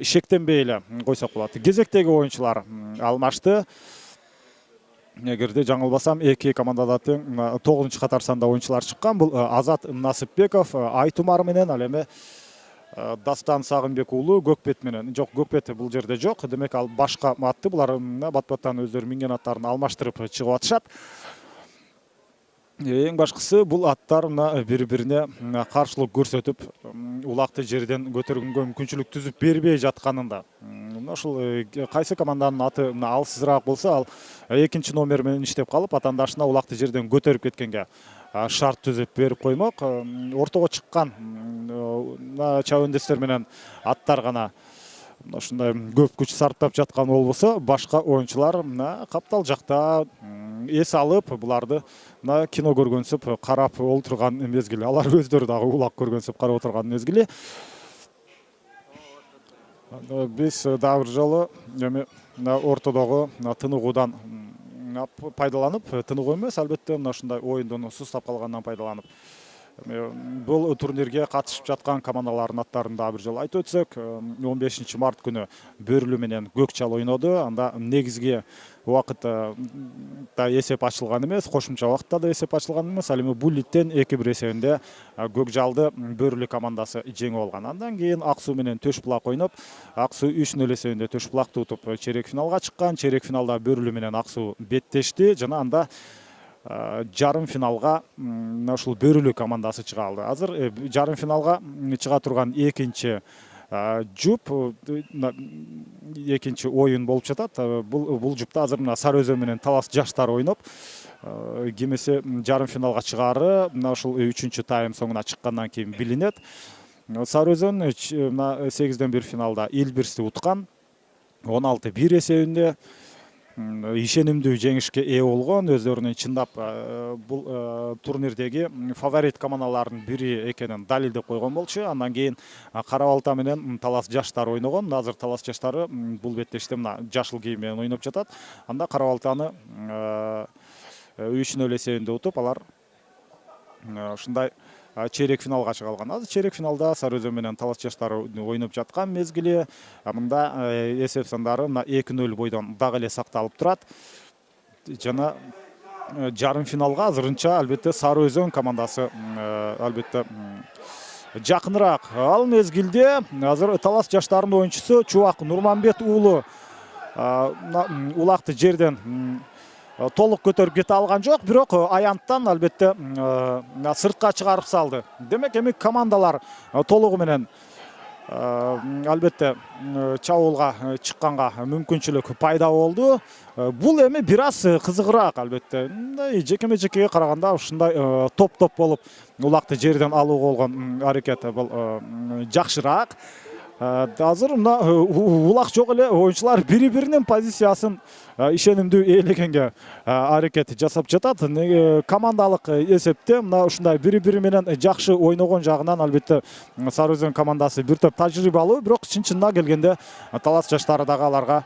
шектенбей эле койсок болот. Кезектеги оюнчулар алмашты. Эгерде жаңылбасам, эки командада тең 9-чы катар санда оюнчулар чыккан. Бул Азат Насыпбеков Айтумар менен, ал эми Дастан Сагынбек уулу Көкбет менен. Жок, Көкбет бул жерде жок. Демек ал башка атты. Булар бат-баттан өздөрү минген аттарын алмаштырып чыгып атышат. Эң башкысы бул аттар бири-бирине каршылык көрсөтүп, улакты жерден көтөргөнгө мүмкүнчүлүк түзүп бербей жатканында. Ушул кайсы команданын аты алсызыраак болсо, ал 2-нчи номер менен иштеп калып, атаандашына улакты жерден көтөрүп кеткенге шарт түзүп берип коймок. Ортого чыккан чабандестер менен аттар гана ушундай көп күч сарптап жаткан болбосо, башка оюнчулар каптал жакта эс алып, буларды кино көргөнсүп карап олтурган мезгили, алар өздөрү дагы улак көргөнсүп карап отурган мезгили. Биз дагы бир жолу эми ортодогу тыныгуудан пайдаланып, тыныгуу эмес, албетте ушундай оюндун сустап калганынан пайдаланып, бул турнирге катышып жаткан командалардын аттарын дагы бир жолу айтып өтсөк, 15 март күнү Бөрүлү менен Көкчал ойноду. Анда негизги убакытта да эсеп ачылган эмес, кошумча убакытта да эсеп ачылган эмес. Ал эми Буллиттен 2-1 эсебинде Көкжалды Бөрүлү командасы жеңип алган. Андан кийин Ак Суу менен Төш Булак ойноп, Ак Суу 3-0 эсебинде Төш Булакты утуп чейрек финалга чыккан. Чейрек финалда Бөрүлү менен Ак Суу беттешти жана анда жарым финалга ушул Бөрүлү командасы чыга алды. Азыр жарым финалга чыга турган экинчи жуп, экинчи оюн болуп жатат. Бул жупта азыр мына Сары Өзөн менен Талас жаштар ойноп, кимиси жарым финалга чыгары ушул 3-чү тайм соңуна чыккандан кийин билинет. Сары Өзөн 8-ден 1 финалда Элбирсти уткан, 16-1 эсебинде. ишенимдүү жеңишке ээ болгон, өздөрүнүн чындап бул турнирдеги фаворит командалардын бири экенин далилдеп койгон болчу. Андан кийин Кара Балта менен Талас жаштары ойногон. Азыр Талас жаштары бул беттеште мына жашыл кийим менен ойноп жатат. Анда Кара Балтаны 3-0 эсебинде утуп, алар ушундай чейрек финалга чыга алган. Азыр чейрек финалда Сары Өзөн менен Талас жаштары ойноп жаткан мезгили. Мында эсеп сандары 2-0 бойдон дагы эле сакталып турат. Жана жарым финалга азырынча албетте Сары Өзөн командасы албетте жакыныраак. Ал мезгилде азыр Талас жаштарынын оюнчусу Чубак Нурманбет уулу улакты жерден толук көтөрүп кете алган жок, бирок аянттан албетте сыртка чыгарып салды. Демек эми командалар толугу менен албетте чабуулга чыкканга мүмкүнчүлүк пайда болду. Бул эми бир аз кызыгыраак албетте. Жекеме жекеге караганда ушундай топ-топ болуп улакты жерден алууга болгон аракет бул жакшыраак. Азыр мына улак жок эле оюнчулар бири-биринин позициясын ишенимдүү ээлегенге аракет жасап жатат. Командалык эсепте мына ушундай бири-бири менен жакшы ойногон жагынан албетте Сары Өзөн командасы бир топ тажрыйбалуу, бирок чын-чынына келгенде Талас жаштары дагы аларга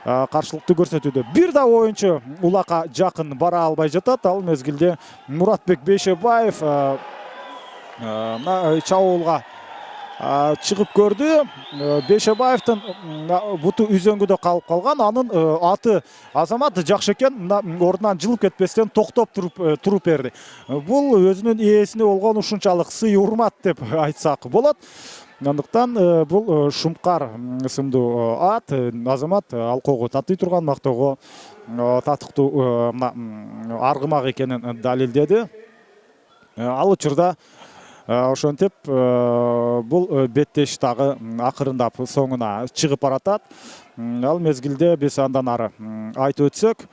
каршылыкты көрсөтүүдө. Бир да оюнчу улакка жакын бара албай жатат. Ал мезгилде Муратбек Бейшебаев чабуулга чыгып көрдү. Бейшебаевдин буту үзөңгүдө калып калган. Анын аты Азамат Жакшекен ордунан жылып кетпестен токтоп туруп берди. Бул өзүнүн ээсине болгон ушунчалык сый урмат деп айтсак болот. Андыктан бул Шумкар ысымдуу ат Азамат алкоого татый турган, мактоого татыктуу аргымак экенин далилдеди. Ал учурда ошентип бул беттеш дагы акырындап соңуна чыгып баратат. Ал мезгилде биз андан ары айтып өтсөк,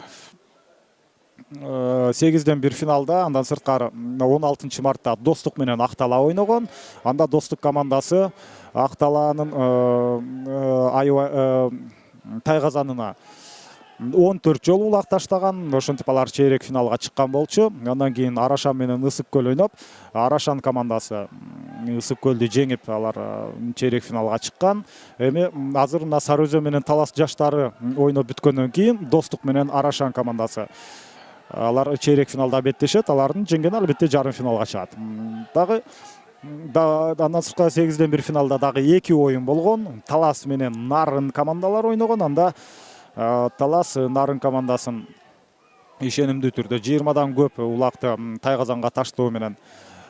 8-1 финалда, андан сырткары 16 мартта Достук менен Актала ойногон. Анда Достук командасы Акталанын тайгазанына 14 жолу улак таштаган. Ошентип алар чейрек финалга чыккан болчу. Андан кийин Арашан менен Ысык көл ойноп, Арашан командасы Ысык көлдү жеңип, алар чейрек финалга чыккан. Эми азыр мына Сары Өзөн менен Талас жаштары ойноп бүткөндөн кийин Достук менен Арашан командасы алар чейрек финалда беттешет. Алардын жеңгени албетте жарым финалга чыгат. Дагы андан сырткары 8-1 финалда дагы 2 оюн болгон. Талас менен Нарын командалар ойногон. Анда Талас Нарын командасын ишенимдүү түрдө 20дан көп улакты тайгазанга таштоо менен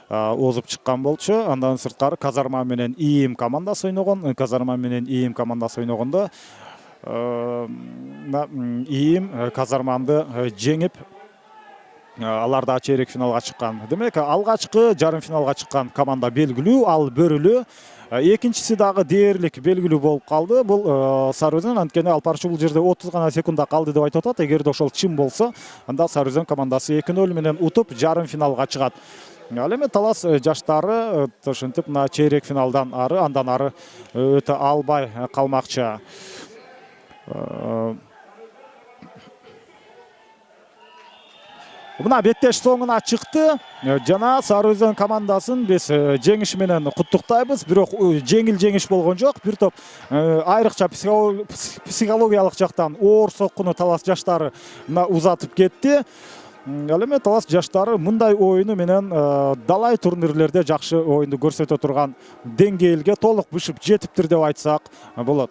озуп чыккан болчу. Андан сырткары Казарма менен ИИМ командасы ойногон. Казарма менен ИИМ командасы ойногондо ИИМ Казарманды жеңип, алар да чейрек финалга чыккан. Демек алгачкы жарым финалга чыккан команда белгилүү, ал Бөрүлүү. Экинчиси дагы дээрлик белгилүү болуп калды. Бул Сары Өзөн, анткени Алпарчы бул жерде 30 гана секунда калды деп айтып атат. Эгерде ошол чын болсо, анда Сары Өзөн командасы 2-0 менен утуп жарым финалга чыгат. Ал эми Талас жаштары ошентип мына чейрек финалдан ары, андан ары өтө албай калмакчы. Мына беттеш соңуна чыкты. Жана Сары Өзөн командасын биз жеңиш менен куттуктайбыз. Бирок жеңил жеңиш болгон жок. Бир топ айрыкча психологиялык жактан оор соккуну Талас жаштары узатып кетти. Ал эми Талас жаштары мындай оюну менен далай турнирлерде жакшы оюнду көрсөтө турган деңгээлге толук бышып жетиптир деп айтсак болот.